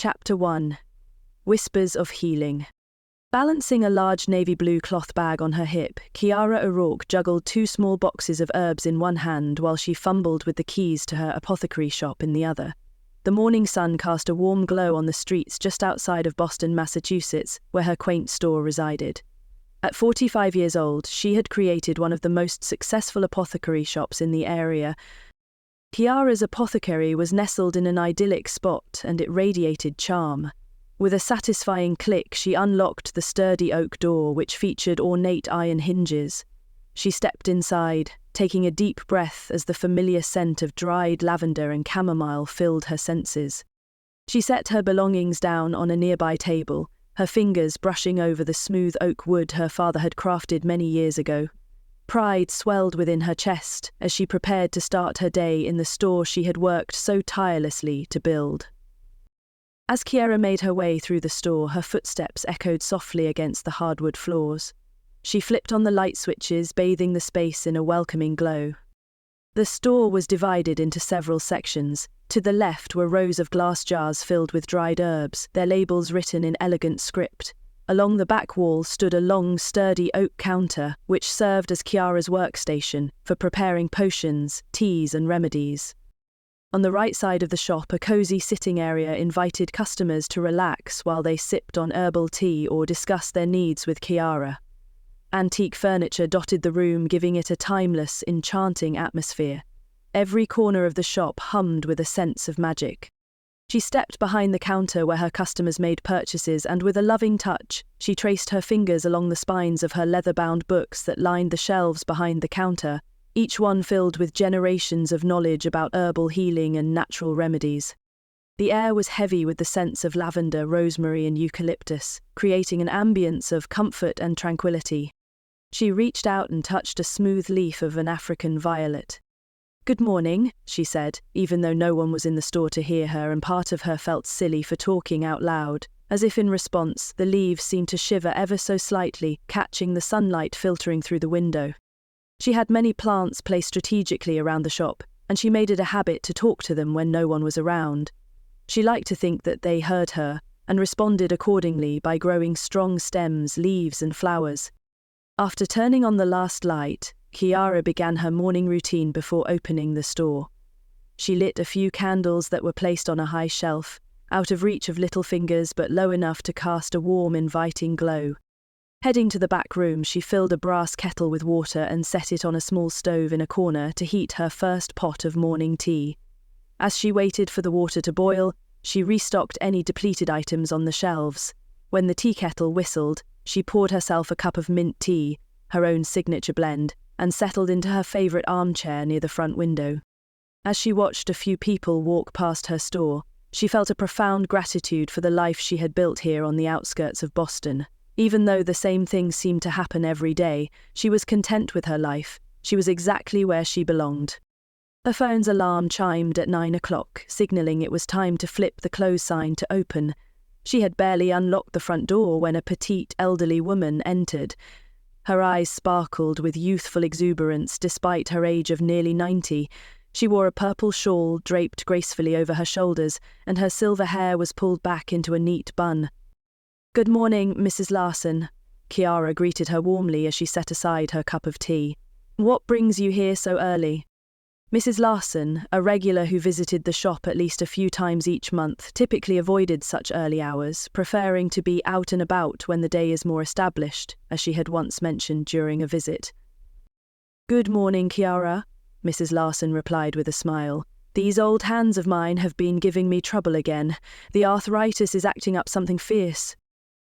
Chapter 1. Whispers of Healing. Balancing a large navy blue cloth bag on her hip, Kiara O'Rourke juggled two small boxes of herbs in one hand while she fumbled with the keys to her apothecary shop in the other. The morning sun cast a warm glow on the streets just outside of Boston, Massachusetts, where her quaint store resided. At 45 years old, she had created one of the most successful apothecary shops in the area. Kiara's apothecary was nestled in an idyllic spot, and it radiated charm. With a satisfying click, she unlocked the sturdy oak door, which featured ornate iron hinges. She stepped inside, taking a deep breath as the familiar scent of dried lavender and chamomile filled her senses. She set her belongings down on a nearby table, her fingers brushing over the smooth oak wood her father had crafted many years ago. Pride swelled within her chest as she prepared to start her day in the store she had worked so tirelessly to build. As Kiara made her way through the store, her footsteps echoed softly against the hardwood floors. She flipped on the light switches, bathing the space in a welcoming glow. The store was divided into several sections. To the left were rows of glass jars filled with dried herbs, their labels written in elegant script. Along the back wall stood a long, sturdy oak counter, which served as Kiara's workstation for preparing potions, teas, and remedies. On the right side of the shop, a cozy sitting area invited customers to relax while they sipped on herbal tea or discussed their needs with Kiara. Antique furniture dotted the room, giving it a timeless, enchanting atmosphere. Every corner of the shop hummed with a sense of magic. She stepped behind the counter where her customers made purchases, and with a loving touch, she traced her fingers along the spines of her leather-bound books that lined the shelves behind the counter, each one filled with generations of knowledge about herbal healing and natural remedies. The air was heavy with the scents of lavender, rosemary, and eucalyptus, creating an ambience of comfort and tranquility. She reached out and touched a smooth leaf of an African violet. "Good morning," she said, even though no one was in the store to hear her, and part of her felt silly for talking out loud. As if in response, the leaves seemed to shiver ever so slightly, catching the sunlight filtering through the window. She had many plants placed strategically around the shop, and she made it a habit to talk to them when no one was around. She liked to think that they heard her, and responded accordingly by growing strong stems, leaves, and flowers. After turning on the last light, Kiara began her morning routine before opening the store. She lit a few candles that were placed on a high shelf, out of reach of little fingers but low enough to cast a warm, inviting glow. Heading to the back room, she filled a brass kettle with water and set it on a small stove in a corner to heat her first pot of morning tea. As she waited for the water to boil, she restocked any depleted items on the shelves. When the tea kettle whistled, she poured herself a cup of mint tea, her own signature blend, and settled into her favorite armchair near the front window. As she watched a few people walk past her store, she felt a profound gratitude for the life she had built here on the outskirts of Boston. Even though the same things seemed to happen every day, she was content with her life. She was exactly where she belonged. Her phone's alarm chimed at 9 o'clock, signaling it was time to flip the close sign to open. She had barely unlocked the front door when a petite, elderly woman entered. Her eyes sparkled with youthful exuberance despite her age of nearly 90. She wore a purple shawl draped gracefully over her shoulders, and her silver hair was pulled back into a neat bun. "Good morning, Mrs. Larson," Kiara greeted her warmly as she set aside her cup of tea. "What brings you here so early?" Mrs. Larson, a regular who visited the shop at least a few times each month, typically avoided such early hours, preferring to be out and about when the day is more established, as she had once mentioned during a visit. "Good morning, Kiara," Mrs. Larson replied with a smile. "These old hands of mine have been giving me trouble again. The arthritis is acting up something fierce."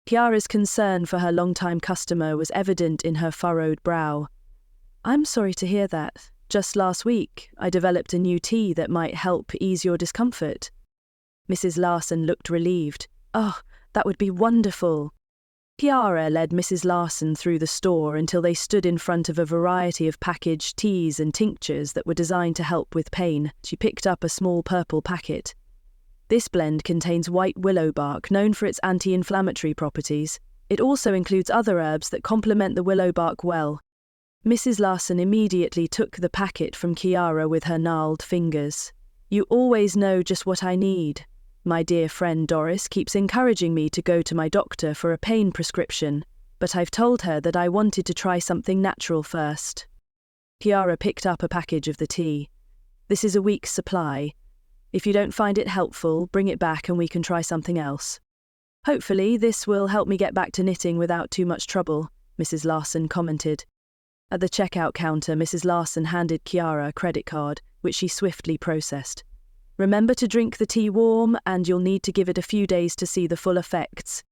Kiara's concern for her longtime customer was evident in her furrowed brow. "I'm sorry to hear that. Just last week, I developed a new tea that might help ease your discomfort." Mrs. Larson looked relieved. "Oh, that would be wonderful." Kiara led Mrs. Larson through the store until they stood in front of a variety of packaged teas and tinctures that were designed to help with pain. She picked up a small purple packet. This blend contains white willow bark, known for its anti-inflammatory properties. It also includes other herbs that complement the willow bark well. Mrs. Larson immediately took the packet from Kiara with her gnarled fingers. "You always know just what I need." My dear friend Doris keeps encouraging me to go to my doctor for a pain prescription, but I've told her that I wanted to try something natural first. Kiara picked up a package of the tea. This is a week's supply. If you don't find it helpful, bring it back and we can try something else. Hopefully, this will help me get back to knitting without too much trouble, Mrs. Larson commented. At the checkout counter, Mrs. Larson handed Kiara a credit card, which she swiftly processed. Remember to drink the tea warm, and you'll need to give it a few days to see the full effects.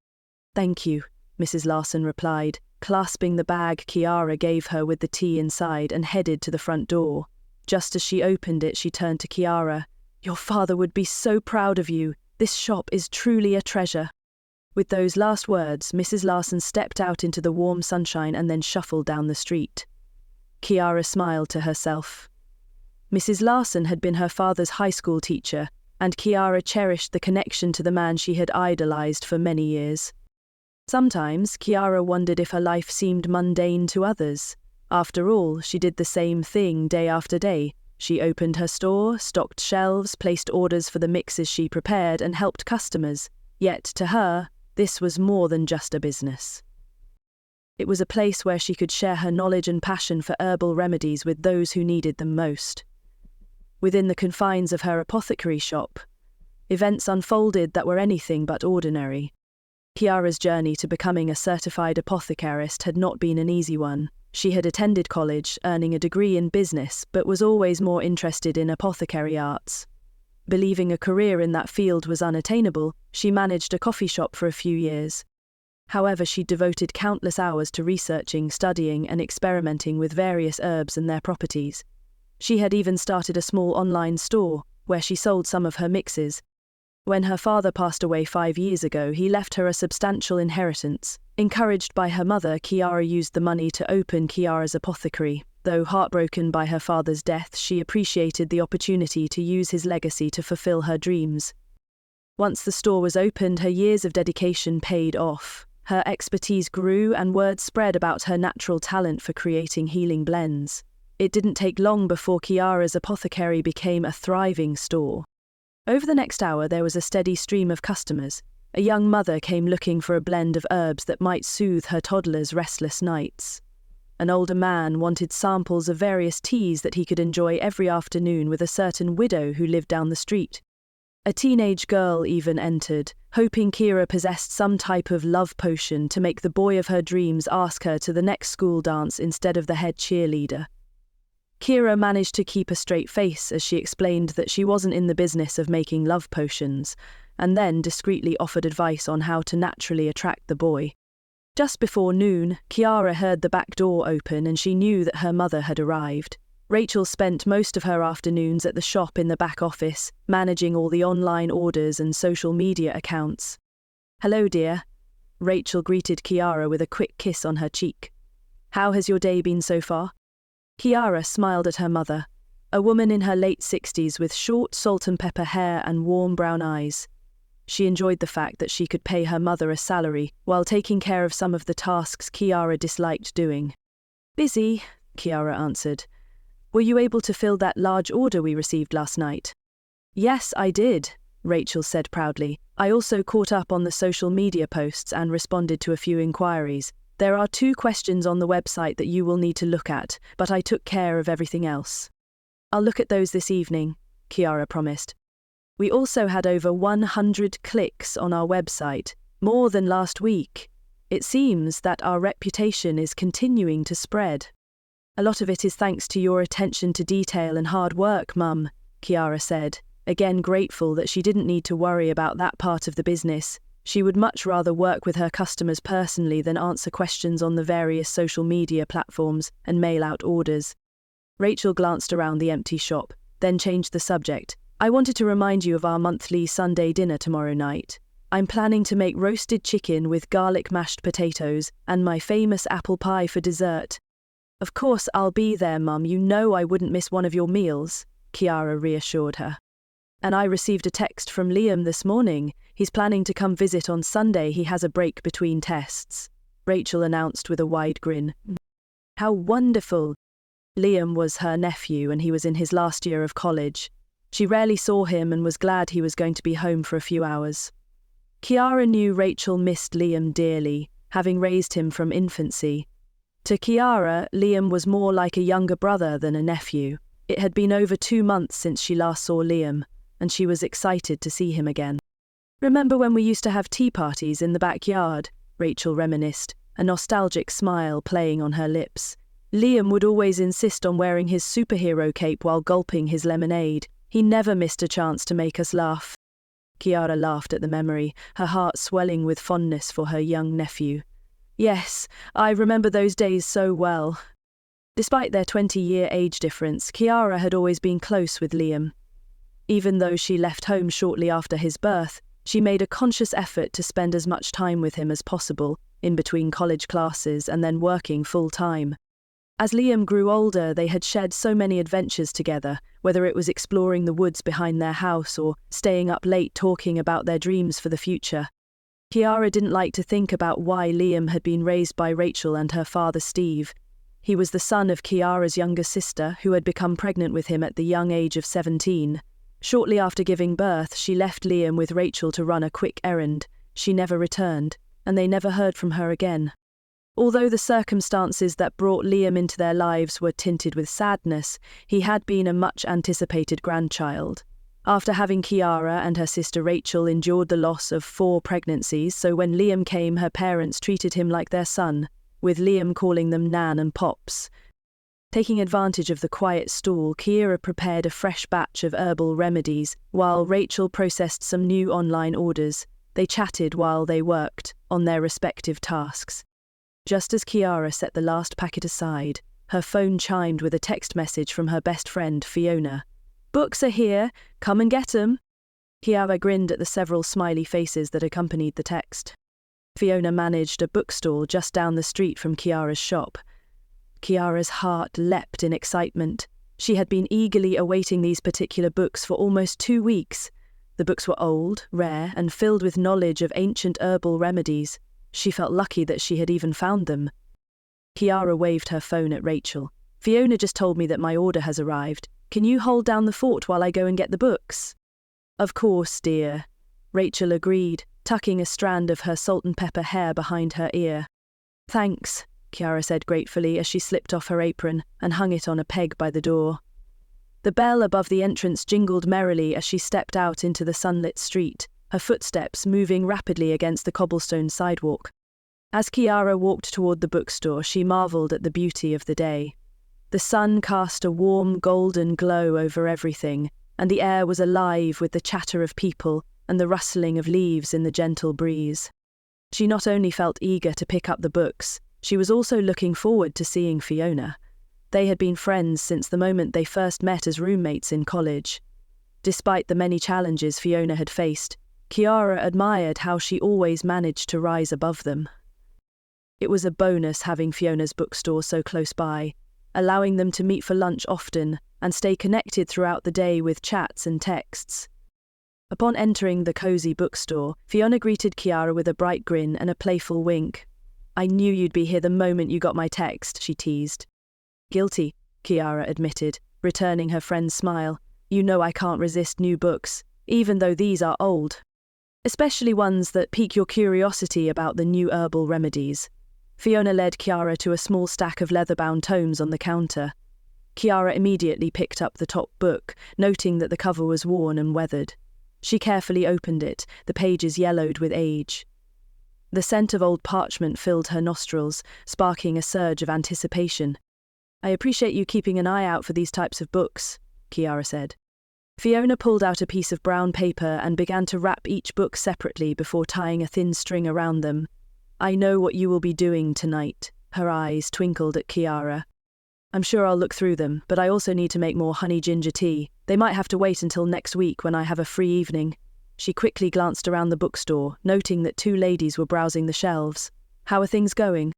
Thank you, Mrs. Larson replied, clasping the bag Kiara gave her with the tea inside and headed to the front door. Just as she opened it, she turned to Kiara. Your father would be so proud of you. This shop is truly a treasure. With those last words, Mrs. Larson stepped out into the warm sunshine and then shuffled down the street. Kiara smiled to herself. Mrs. Larson had been her father's high school teacher, and Kiara cherished the connection to the man she had idolized for many years. Sometimes, Kiara wondered if her life seemed mundane to others. After all, she did the same thing day after day. She opened her store, stocked shelves, placed orders for the mixes she prepared, and helped customers. Yet, to her, this was more than just a business. It was a place where she could share her knowledge and passion for herbal remedies with those who needed them most. Within the confines of her apothecary shop, events unfolded that were anything but ordinary. Kiara's journey to becoming a certified apothecarist had not been an easy one. She had attended college, earning a degree in business, but was always more interested in apothecary arts. Believing a career in that field was unattainable, she managed a coffee shop for a few years. However, she devoted countless hours to researching, studying, and experimenting with various herbs and their properties. She had even started a small online store, where she sold some of her mixes. When her father passed away 5 years ago, he left her a substantial inheritance. Encouraged by her mother, Kiara used the money to open Kiara's apothecary. Though heartbroken by her father's death, she appreciated the opportunity to use his legacy to fulfill her dreams. Once the store was opened, her years of dedication paid off. Her expertise grew and word spread about her natural talent for creating healing blends. It didn't take long before Kiara's apothecary became a thriving store. Over the next hour, there was a steady stream of customers. A young mother came looking for a blend of herbs that might soothe her toddler's restless nights. An older man wanted samples of various teas that he could enjoy every afternoon with a certain widow who lived down the street. A teenage girl even entered, hoping Kiara possessed some type of love potion to make the boy of her dreams ask her to the next school dance instead of the head cheerleader. Kiara managed to keep a straight face as she explained that she wasn't in the business of making love potions, and then discreetly offered advice on how to naturally attract the boy. Just before noon, Kiara heard the back door open and she knew that her mother had arrived. Rachel spent most of her afternoons at the shop in the back office, managing all the online orders and social media accounts. "Hello, dear." Rachel greeted Kiara with a quick kiss on her cheek. "How has your day been so far?" Kiara smiled at her mother, a woman in her late 60s with short salt and pepper hair and warm brown eyes. She enjoyed the fact that she could pay her mother a salary while taking care of some of the tasks Kiara disliked doing. "Busy," Kiara answered. "Were you able to fill that large order we received last night?" "Yes, I did," Rachel said proudly. "I also caught up on the social media posts and responded to a few inquiries. There are 2 questions on the website that you will need to look at, but I took care of everything else." "I'll look at those this evening," Kiara promised. "We also had over 100 clicks on our website, more than last week. It seems that our reputation is continuing to spread." "A lot of it is thanks to your attention to detail and hard work, Mum," Kiara said, again grateful that she didn't need to worry about that part of the business. She would much rather work with her customers personally than answer questions on the various social media platforms and mail out orders. Rachel glanced around the empty shop, then changed the subject. "I wanted to remind you of our monthly Sunday dinner tomorrow night. I'm planning to make roasted chicken with garlic mashed potatoes and my famous apple pie for dessert." "Of course I'll be there, Mum. You know I wouldn't miss one of your meals," Kiara reassured her. "And I received a text from Liam this morning. He's planning to come visit on Sunday. He has a break between tests," Rachel announced with a wide grin. "How wonderful." Liam was her nephew and he was in his last year of college. She rarely saw him and was glad he was going to be home for a few hours. Kiara knew Rachel missed Liam dearly, having raised him from infancy. To Kiara, Liam was more like a younger brother than a nephew. It had been over 2 months since she last saw Liam, and she was excited to see him again. "Remember when we used to have tea parties in the backyard?" Rachel reminisced, a nostalgic smile playing on her lips. "Liam would always insist on wearing his superhero cape while gulping his lemonade. He never missed a chance to make us laugh." Kiara laughed at the memory, her heart swelling with fondness for her young nephew. "Yes, I remember those days so well." Despite their 20-year age difference, Kiara had always been close with Liam. Even though she left home shortly after his birth, she made a conscious effort to spend as much time with him as possible, in between college classes and then working full-time. As Liam grew older, they had shared so many adventures together, whether it was exploring the woods behind their house or staying up late talking about their dreams for the future. Kiara didn't like to think about why Liam had been raised by Rachel and her father Steve. He was the son of Kiara's younger sister, who had become pregnant with him at the young age of 17. Shortly after giving birth, she left Liam with Rachel to run a quick errand. She never returned, and they never heard from her again. Although the circumstances that brought Liam into their lives were tinted with sadness, he had been a much-anticipated grandchild. After having Kiara and her sister Rachel endured the loss of 4 pregnancies, so when Liam came, her parents treated him like their son, with Liam calling them Nan and Pops. Taking advantage of the quiet stall, Kiara prepared a fresh batch of herbal remedies, while Rachel processed some new online orders. They chatted while they worked on their respective tasks. Just as Kiara set the last packet aside, her phone chimed with a text message from her best friend, Fiona. "Books are here, come and get 'em." Kiara grinned at the several smiley faces that accompanied the text. Fiona managed a bookstall just down the street from Kiara's shop. Kiara's heart leapt in excitement. She had been eagerly awaiting these particular books for almost 2 weeks. The books were old, rare, and filled with knowledge of ancient herbal remedies. She felt lucky that she had even found them. Kiara waved her phone at Rachel. "Fiona just told me that my order has arrived. Can you hold down the fort while I go and get the books?" "Of course, dear," Rachel agreed, tucking a strand of her salt and pepper hair behind her ear. "Thanks," Kiara said gratefully as she slipped off her apron and hung it on a peg by the door. The bell above the entrance jingled merrily as she stepped out into the sunlit street, her footsteps moving rapidly against the cobblestone sidewalk. As Kiara walked toward the bookstore, she marveled at the beauty of the day. The sun cast a warm golden glow over everything, and the air was alive with the chatter of people and the rustling of leaves in the gentle breeze. She not only felt eager to pick up the books, she was also looking forward to seeing Fiona. They had been friends since the moment they first met as roommates in college. Despite the many challenges Fiona had faced, Kiara admired how she always managed to rise above them. It was a bonus having Fiona's bookstore so close by, allowing them to meet for lunch often and stay connected throughout the day with chats and texts. Upon entering the cozy bookstore, Fiona greeted Kiara with a bright grin and a playful wink. "I knew you'd be here the moment you got my text," she teased. "Guilty," Kiara admitted, returning her friend's smile. "You know I can't resist new books, even though these are old. Especially ones that pique your curiosity about the new herbal remedies." Fiona led Kiara to a small stack of leather-bound tomes on the counter. Kiara immediately picked up the top book, noting that the cover was worn and weathered. She carefully opened it, the pages yellowed with age. The scent of old parchment filled her nostrils, sparking a surge of anticipation. "I appreciate you keeping an eye out for these types of books," Kiara said. Fiona pulled out a piece of brown paper and began to wrap each book separately before tying a thin string around them. "I know what you will be doing tonight." Her eyes twinkled at Kiara. "I'm sure I'll look through them, but I also need to make more honey ginger tea. They might have to wait until next week when I have a free evening." She quickly glanced around the bookstore, noting that 2 ladies were browsing the shelves. "How are things going?"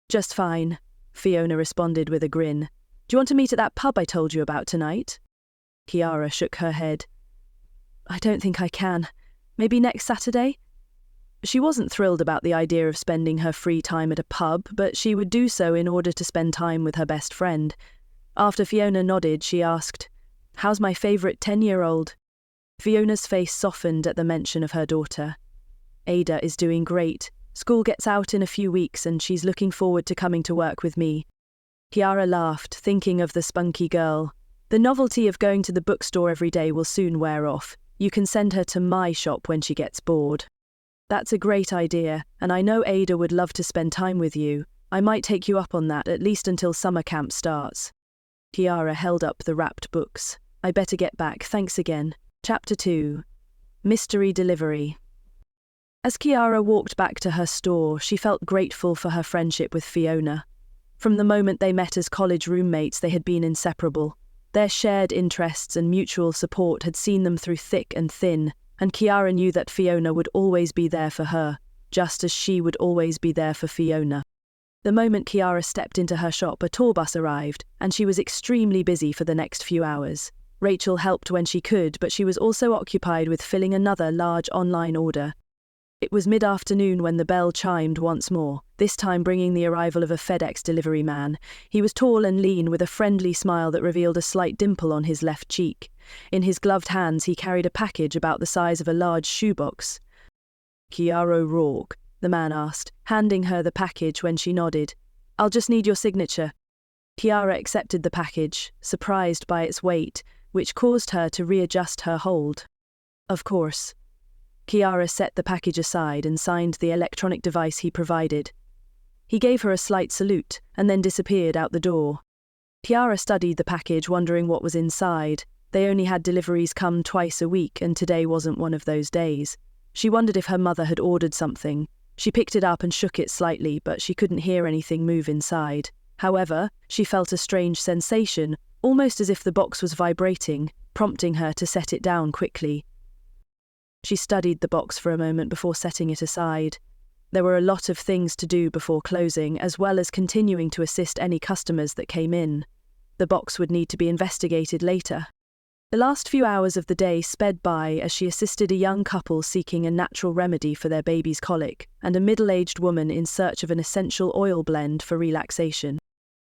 "Just fine," Fiona responded with a grin. "Do you want to meet at that pub I told you about tonight?" Kiara shook her head. "I don't think I can. Maybe next Saturday?" She wasn't thrilled about the idea of spending her free time at a pub, but she would do so in order to spend time with her best friend. After Fiona nodded, she asked, How's my favorite 10-year-old? Fiona's face softened at the mention of her daughter. Ada is doing great. School gets out in a few weeks and she's looking forward to coming to work with me. Kiara laughed, thinking of the spunky girl. The novelty of going to the bookstore every day will soon wear off. You can send her to my shop when she gets bored. That's a great idea, and I know Ada would love to spend time with you. I might take you up on that, at least until summer camp starts. Kiara held up the wrapped books. I better get back, thanks again. Chapter 2. Mystery Delivery. As Kiara walked back to her store, she felt grateful for her friendship with Fiona. From the moment they met as college roommates, they had been inseparable. Their shared interests and mutual support had seen them through thick and thin, and Kiara knew that Fiona would always be there for her, just as she would always be there for Fiona. The moment Kiara stepped into her shop, a tour bus arrived, and she was extremely busy for the next few hours. Rachel helped when she could, but she was also occupied with filling another large online order. It was mid-afternoon when the bell chimed once more, this time bringing the arrival of a FedEx delivery man. He was tall and lean, with a friendly smile that revealed a slight dimple on his left cheek. In his gloved hands he carried a package about the size of a large shoebox. "Kiara O'Rourke," the man asked, handing her the package when she nodded. "I'll just need your signature." Kiara accepted the package, surprised by its weight, which caused her to readjust her hold. "Of course." Kiara set the package aside and signed the electronic device he provided. He gave her a slight salute and then disappeared out the door. Kiara studied the package, wondering what was inside. They only had deliveries come twice a week, and today wasn't one of those days. She wondered if her mother had ordered something. She picked it up and shook it slightly, but she couldn't hear anything move inside. However, she felt a strange sensation, almost as if the box was vibrating, prompting her to set it down quickly. She studied the box for a moment before setting it aside. There were a lot of things to do before closing, as well as continuing to assist any customers that came in. The box would need to be investigated later. The last few hours of the day sped by as she assisted a young couple seeking a natural remedy for their baby's colic, and a middle-aged woman in search of an essential oil blend for relaxation.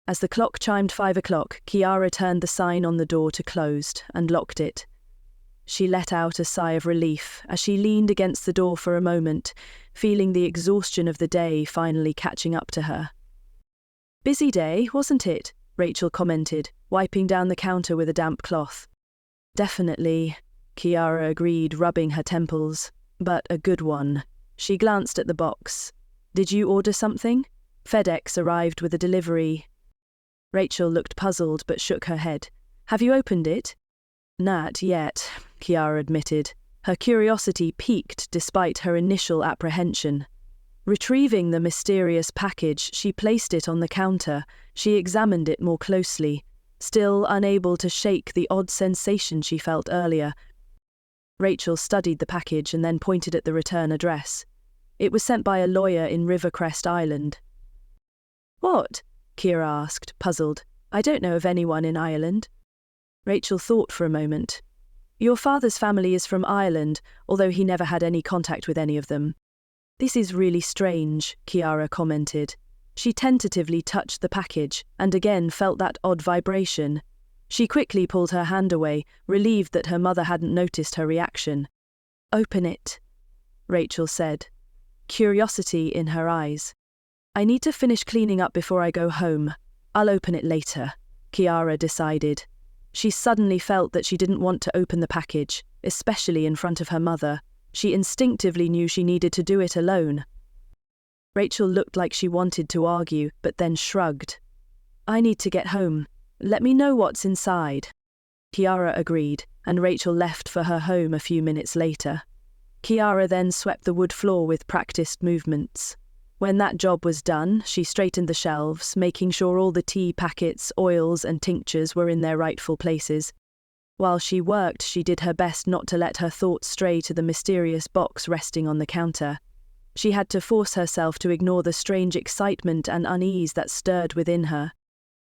As the clock chimed 5 o'clock, Kiara turned the sign on the door to closed and locked it. She let out a sigh of relief as she leaned against the door for a moment, feeling the exhaustion of the day finally catching up to her. "Busy day, wasn't it?" Rachel commented, wiping down the counter with a damp cloth. "Definitely," Kiara agreed, rubbing her temples. "But a good one." She glanced at the box. "Did you order something?" FedEx arrived with a delivery. Rachel looked puzzled but shook her head. "Have you opened it?" "Not yet," Kiara admitted. Her curiosity piqued despite her initial apprehension. Retrieving the mysterious package, she placed it on the counter. She examined it more closely, still unable to shake the odd sensation she felt earlier. Rachel studied the package and then pointed at the return address. It was sent by a lawyer in Rivercrest Island. "What?" Kiara asked, puzzled. "I don't know of anyone in Ireland." Rachel thought for a moment. "Your father's family is from Ireland, although he never had any contact with any of them." "This is really strange," Kiara commented. She tentatively touched the package and again felt that odd vibration. She quickly pulled her hand away, relieved that her mother hadn't noticed her reaction. "Open it," Rachel said, curiosity in her eyes. "I need to finish cleaning up before I go home. I'll open it later," Kiara decided. She suddenly felt that she didn't want to open the package, especially in front of her mother. She instinctively knew she needed to do it alone. Rachel looked like she wanted to argue, but then shrugged. "I need to get home. Let me know what's inside." Kiara agreed, and Rachel left for her home a few minutes later. Kiara then swept the wood floor with practiced movements. When that job was done, she straightened the shelves, making sure all the tea packets, oils, and tinctures were in their rightful places. While she worked, she did her best not to let her thoughts stray to the mysterious box resting on the counter. She had to force herself to ignore the strange excitement and unease that stirred within her.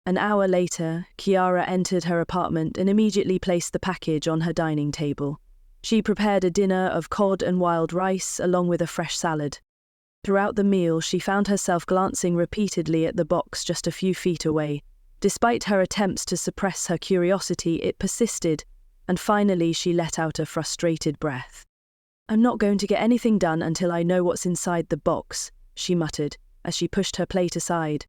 An hour later, Kiara entered her apartment and immediately placed the package on her dining table. She prepared a dinner of cod and wild rice along with a fresh salad. Throughout the meal, she found herself glancing repeatedly at the box just a few feet away. Despite her attempts to suppress her curiosity, it persisted, and finally she let out a frustrated breath. "I'm not going to get anything done until I know what's inside the box," she muttered, as she pushed her plate aside.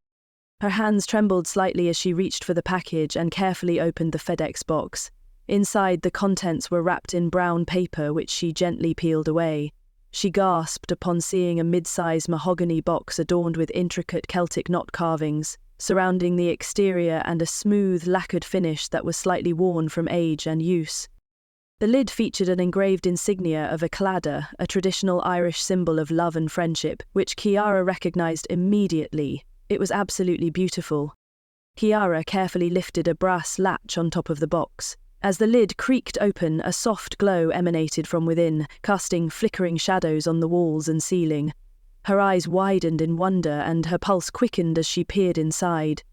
Her hands trembled slightly as she reached for the package and carefully opened the FedEx box. Inside, the contents were wrapped in brown paper, which she gently peeled away. She gasped upon seeing a mid-sized mahogany box adorned with intricate Celtic knot carvings surrounding the exterior and a smooth, lacquered finish that was slightly worn from age and use. The lid featured an engraved insignia of a claddagh, a traditional Irish symbol of love and friendship, which Kiara recognized immediately. It was absolutely beautiful. Kiara carefully lifted a brass latch on top of the box. As the lid creaked open, a soft glow emanated from within, casting flickering shadows on the walls and ceiling. Her eyes widened in wonder, and her pulse quickened as she peered inside.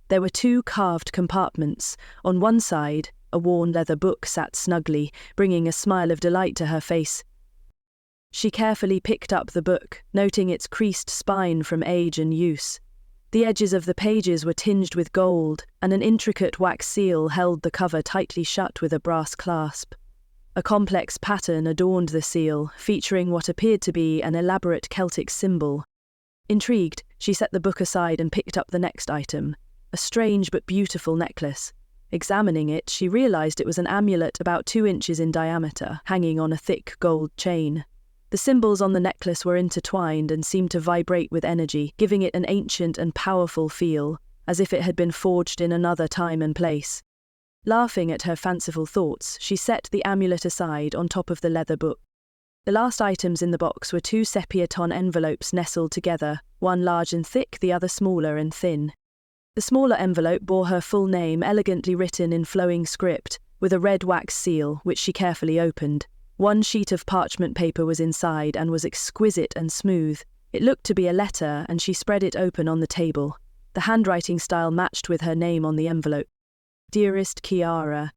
There were 2 carved compartments. On one side, a worn leather book sat snugly, bringing a smile of delight to her face. She carefully picked up the book, noting its creased spine from age and use. The edges of the pages were tinged with gold, and an intricate wax seal held the cover tightly shut with a brass clasp. A complex pattern adorned the seal, featuring what appeared to be an elaborate Celtic symbol. Intrigued, she set the book aside and picked up the next item, a strange but beautiful necklace. Examining it, she realized it was an amulet about 2 inches in diameter, hanging on a thick gold chain. The symbols on the necklace were intertwined and seemed to vibrate with energy, giving it an ancient and powerful feel, as if it had been forged in another time and place. Laughing at her fanciful thoughts, she set the amulet aside on top of the leather book. The last items in the box were 2 sepia-ton envelopes nestled together, one large and thick, the other smaller and thin. The smaller envelope bore her full name, elegantly written in flowing script, with a red wax seal, which she carefully opened. 1 sheet of parchment paper was inside and was exquisite and smooth. It looked to be a letter, and she spread it open on the table. The handwriting style matched with her name on the envelope. "Dearest Kiara,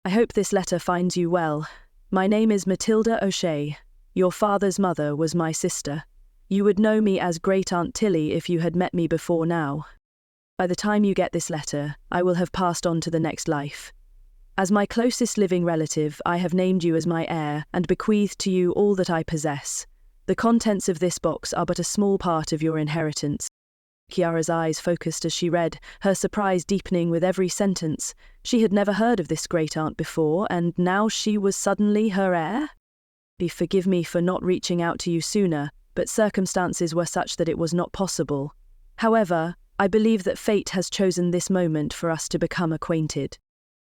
I hope this letter finds you well. My name is Matilda O'Shea. Your father's mother was my sister. You would know me as Great Aunt Tilly if you had met me before now. By the time you get this letter, I will have passed on to the next life. As my closest living relative, I have named you as my heir and bequeathed to you all that I possess. The contents of this box are but a small part of your inheritance." Kiara's eyes focused as she read, her surprise deepening with every sentence. She had never heard of this great-aunt before, and now she was suddenly her heir? "Forgive me for not reaching out to you sooner, but circumstances were such that it was not possible. However, I believe that fate has chosen this moment for us to become acquainted.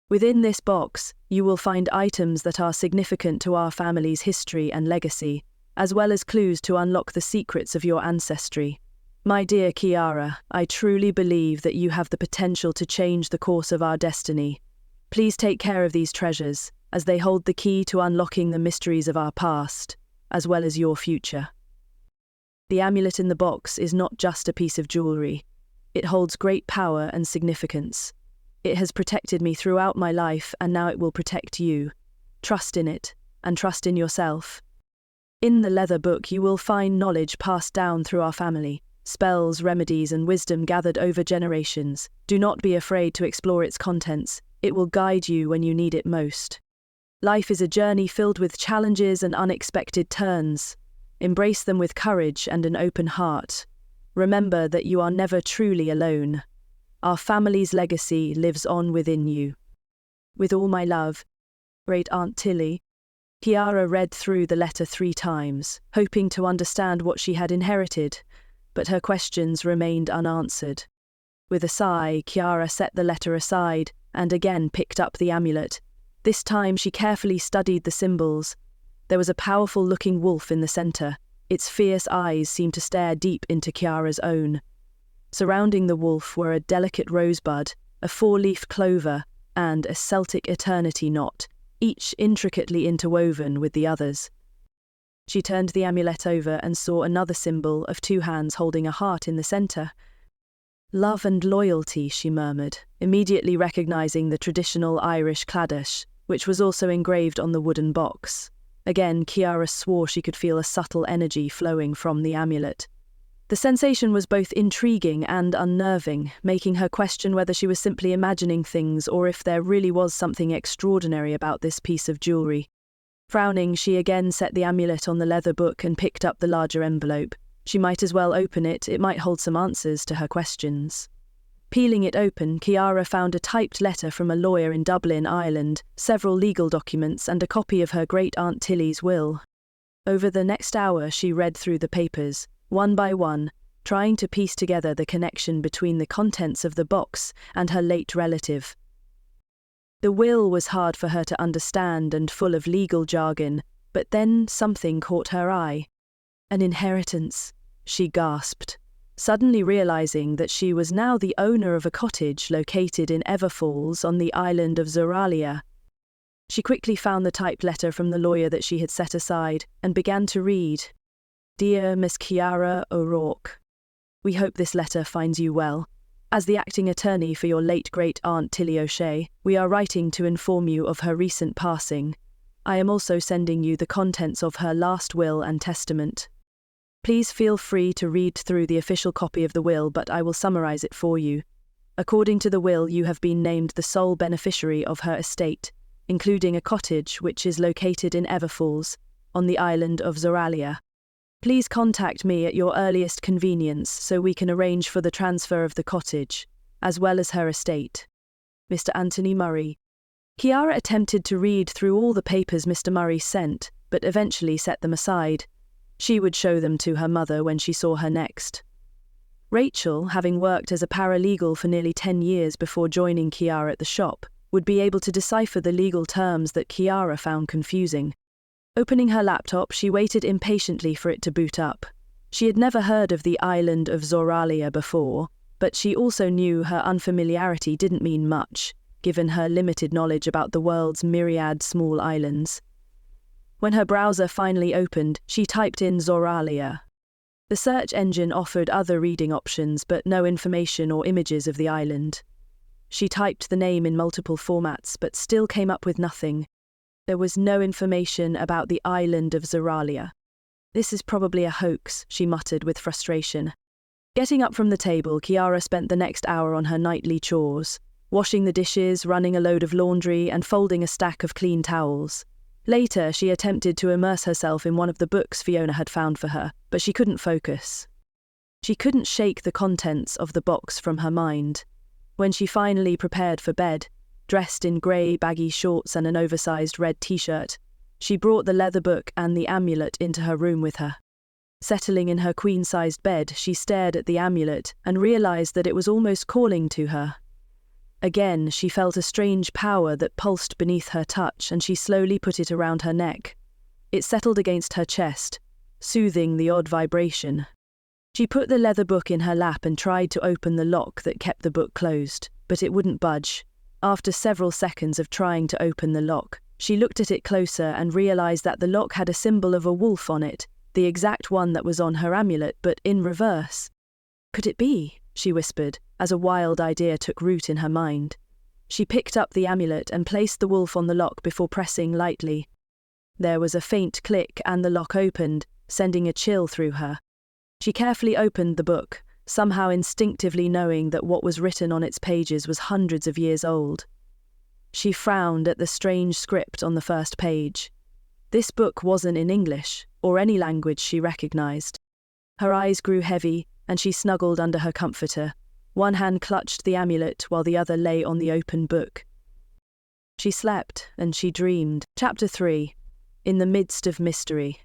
Within this box, you will find items that are significant to our family's history and legacy, as well as clues to unlock the secrets of your ancestry. My dear Kiara, I truly believe that you have the potential to change the course of our destiny. Please take care of these treasures, as they hold the key to unlocking the mysteries of our past, as well as your future." The amulet in the box is not just a piece of jewelry. It holds great power and significance. It has protected me throughout my life, and now it will protect you. Trust in it, and trust in yourself. In the leather book you will find knowledge passed down through our family, spells, remedies, and wisdom gathered over generations. Do not be afraid to explore its contents. It will guide you when you need it most. Life is a journey filled with challenges and unexpected turns. Embrace them with courage and an open heart. Remember that you are never truly alone. Our family's legacy lives on within you. With all my love, Great Aunt Tilly. Kiara read through the letter 3 times, hoping to understand what she had inherited, but her questions remained unanswered. With a sigh, Kiara set the letter aside and again picked up the amulet. This time she carefully studied the symbols. There was a powerful-looking wolf in the center. Its fierce eyes seemed to stare deep into Kiara's own. Surrounding the wolf were a delicate rosebud, a 4-leaf clover, and a Celtic eternity knot, each intricately interwoven with the others. She turned the amulet over and saw another symbol of 2 hands holding a heart in the center. "Love and loyalty," she murmured, immediately recognizing the traditional Irish claddagh, which was also engraved on the wooden box. Again, Kiara swore she could feel a subtle energy flowing from the amulet. The sensation was both intriguing and unnerving, making her question whether she was simply imagining things or if there really was something extraordinary about this piece of jewelry. Frowning, she again set the amulet on the leather book and picked up the larger envelope. She might as well open it might hold some answers to her questions. Peeling it open, Kiara found a typed letter from a lawyer in Dublin, Ireland, several legal documents and a copy of her great-aunt Tilly's will. Over the next hour she read through the papers, one by one, trying to piece together the connection between the contents of the box and her late relative. The will was hard for her to understand and full of legal jargon, but then something caught her eye. An inheritance, she gasped, suddenly realizing that she was now the owner of a cottage located in Everfalls on the island of Zoralia. She quickly found the typed letter from the lawyer that she had set aside and began to read. Dear Miss Kiara O'Rourke, we hope this letter finds you well. As the acting attorney for your late great-aunt Tilly O'Shea, we are writing to inform you of her recent passing. I am also sending you the contents of her last will and testament. Please feel free to read through the official copy of the will, but I will summarize it for you. According to the will, you have been named the sole beneficiary of her estate, including a cottage which is located in Everfalls, on the island of Zoralia. Please contact me at your earliest convenience so we can arrange for the transfer of the cottage, as well as her estate. Mr. Anthony Murray. Kiara attempted to read through all the papers Mr. Murray sent, but eventually set them aside. She would show them to her mother when she saw her next. Rachel, having worked as a paralegal for nearly 10 years before joining Kiara at the shop, would be able to decipher the legal terms that Kiara found confusing. Opening her laptop, she waited impatiently for it to boot up. She had never heard of the island of Zoralia before, but she also knew her unfamiliarity didn't mean much, given her limited knowledge about the world's myriad small islands. When her browser finally opened, she typed in Zoralia. The search engine offered other reading options, but no information or images of the island. She typed the name in multiple formats, but still came up with nothing. There was no information about the island of Zoralia. This is probably a hoax, she muttered with frustration. Getting up from the table, Kiara spent the next hour on her nightly chores, washing the dishes, running a load of laundry, and folding a stack of clean towels. Later, she attempted to immerse herself in one of the books Fiona had found for her, but she couldn't focus. She couldn't shake the contents of the box from her mind. When she finally prepared for bed, dressed in grey, baggy shorts and an oversized red t-shirt, she brought the leather book and the amulet into her room with her. Settling in her queen-sized bed, she stared at the amulet and realized that it was almost calling to her. Again, she felt a strange power that pulsed beneath her touch, and she slowly put it around her neck. It settled against her chest, soothing the odd vibration. She put the leather book in her lap and tried to open the lock that kept the book closed, but it wouldn't budge. After several seconds of trying to open the lock, she looked at it closer and realized that the lock had a symbol of a wolf on it, the exact one that was on her amulet, but in reverse. Could it be? She whispered, as a wild idea took root in her mind. She picked up the amulet and placed the wolf on the lock before pressing lightly. There was a faint click and the lock opened, sending a chill through her. She carefully opened the book, somehow instinctively knowing that what was written on its pages was hundreds of years old. She frowned at the strange script on the first page. This book wasn't in English, or any language she recognized. Her eyes grew heavy, and she snuggled under her comforter. One hand clutched the amulet while the other lay on the open book. She slept, and she dreamed. Chapter 3. In the midst of mystery.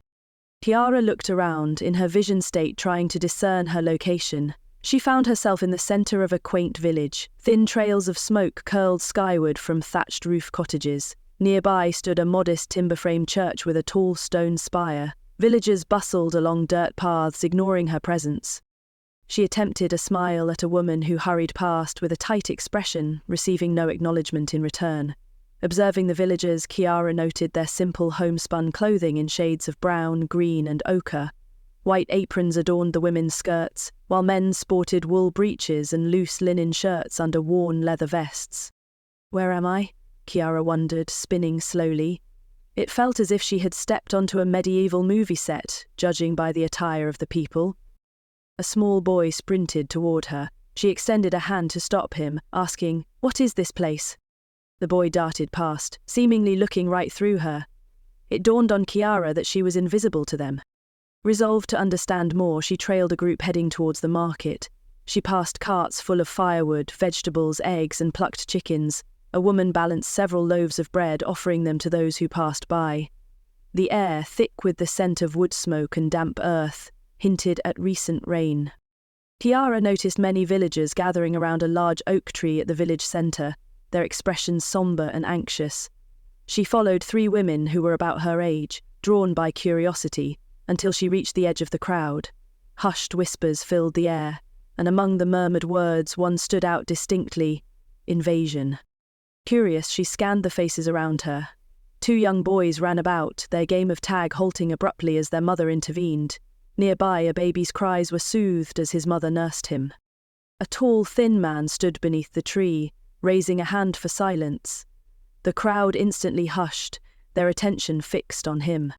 Kiara looked around, in her vision state trying to discern her location. She found herself in the center of a quaint village. Thin trails of smoke curled skyward from thatched roof cottages. Nearby stood a modest timber-frame church with a tall stone spire. Villagers bustled along dirt paths, ignoring her presence. She attempted a smile at a woman who hurried past with a tight expression, receiving no acknowledgement in return. Observing the villagers, Kiara noted their simple homespun clothing in shades of brown, green, and ochre. White aprons adorned the women's skirts, while men sported wool breeches and loose linen shirts under worn leather vests. Where am I? Kiara wondered, spinning slowly. It felt as if she had stepped onto a medieval movie set, judging by the attire of the people. A small boy sprinted toward her. She extended a hand to stop him, asking, "What is this place?" The boy darted past, seemingly looking right through her. It dawned on Kiara that she was invisible to them. Resolved to understand more, she trailed a group heading towards the market. She passed carts full of firewood, vegetables, eggs, and plucked chickens. A woman balanced several loaves of bread, offering them to those who passed by. The air, thick with the scent of wood smoke and damp earth, hinted at recent rain. Kiara noticed many villagers gathering around a large oak tree at the village centre, their expressions sombre and anxious. She followed 3 women who were about her age, drawn by curiosity, until she reached the edge of the crowd. Hushed whispers filled the air, and among the murmured words one stood out distinctly: invasion. Curious, she scanned the faces around her. 2 young boys ran about, their game of tag halting abruptly as their mother intervened. Nearby, a baby's cries were soothed as his mother nursed him. A tall, thin man stood beneath the tree, raising a hand for silence. The crowd instantly hushed, their attention fixed on him.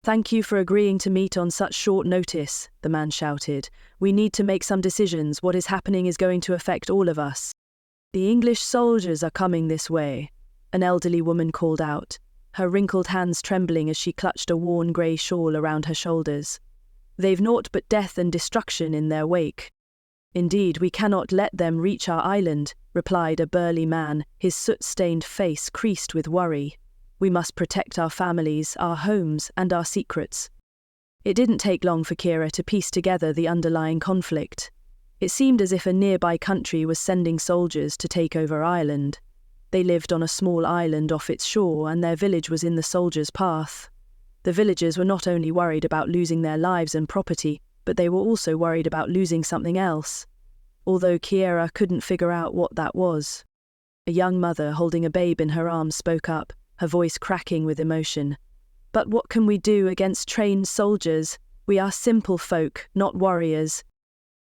"Thank you for agreeing to meet on such short notice," the man shouted. "We need to make some decisions. What is happening is going to affect all of us." "The English soldiers are coming this way," an elderly woman called out, her wrinkled hands trembling as she clutched a worn grey shawl around her shoulders. "They've naught but death and destruction in their wake." "Indeed, we cannot let them reach our island," replied a burly man, his soot-stained face creased with worry. "We must protect our families, our homes, and our secrets." It didn't take long for Kiara to piece together the underlying conflict. It seemed as if a nearby country was sending soldiers to take over Ireland. They lived on a small island off its shore, and their village was in the soldiers' path. The villagers were not only worried about losing their lives and property, but they were also worried about losing something else, although Kiara couldn't figure out what that was. A young mother holding a babe in her arms spoke up, her voice cracking with emotion. "But what can we do against trained soldiers? We are simple folk, not warriors."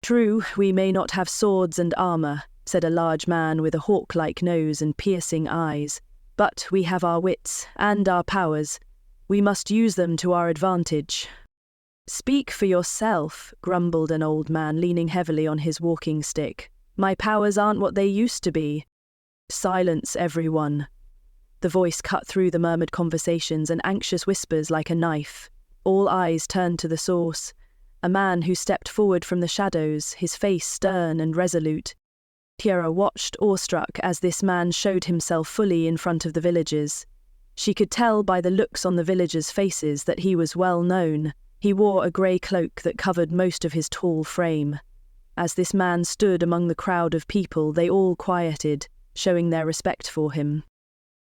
"True, we may not have swords and armour," said a large man with a hawk-like nose and piercing eyes, "but we have our wits and our powers. We must use them to our advantage." "Speak for yourself," grumbled an old man leaning heavily on his walking stick. "My powers aren't what they used to be." "Silence, everyone." The voice cut through the murmured conversations and anxious whispers like a knife. All eyes turned to the source, a man who stepped forward from the shadows, his face stern and resolute. Kiara watched, awestruck, as this man showed himself fully in front of the villagers. She could tell by the looks on the villagers' faces that he was well known. He wore a grey cloak that covered most of his tall frame. As this man stood among the crowd of people, they all quieted, showing their respect for him.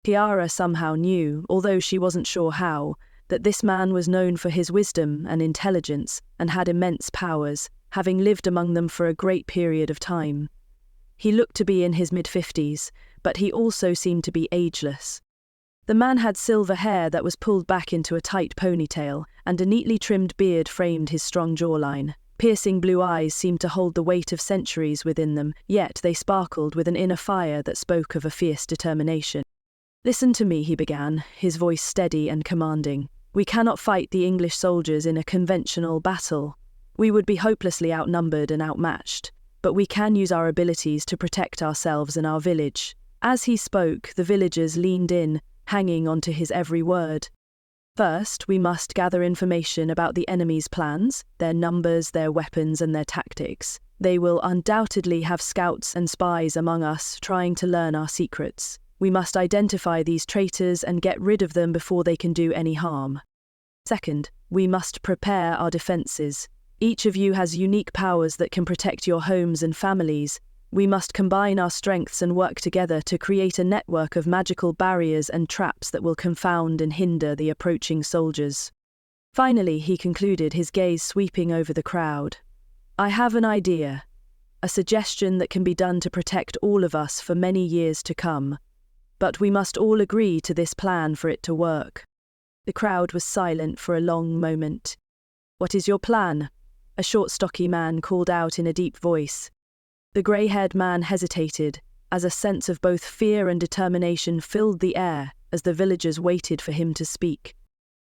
Kiara somehow knew, although she wasn't sure how, that this man was known for his wisdom and intelligence and had immense powers, having lived among them for a great period of time. He looked to be in his mid-50s, but he also seemed to be ageless. The man had silver hair that was pulled back into a tight ponytail, and a neatly trimmed beard framed his strong jawline. Piercing blue eyes seemed to hold the weight of centuries within them, yet they sparkled with an inner fire that spoke of a fierce determination. "Listen to me," he began, his voice steady and commanding. "We cannot fight the English soldiers in a conventional battle. We would be hopelessly outnumbered and outmatched, but we can use our abilities to protect ourselves and our village." As he spoke, the villagers leaned in, hanging onto his every word. "First, we must gather information about the enemy's plans, their numbers, their weapons, and their tactics. They will undoubtedly have scouts and spies among us trying to learn our secrets. We must identify these traitors and get rid of them before they can do any harm. Second, we must prepare our defenses. Each of you has unique powers that can protect your homes and families. We must combine our strengths and work together to create a network of magical barriers and traps that will confound and hinder the approaching soldiers." Finally, he concluded, his gaze sweeping over the crowd. "I have an idea, a suggestion that can be done to protect all of us for many years to come. But we must all agree to this plan for it to work." The crowd was silent for a long moment. "What is your plan?" a short, stocky man called out in a deep voice. The grey-haired man hesitated, as a sense of both fear and determination filled the air as the villagers waited for him to speak.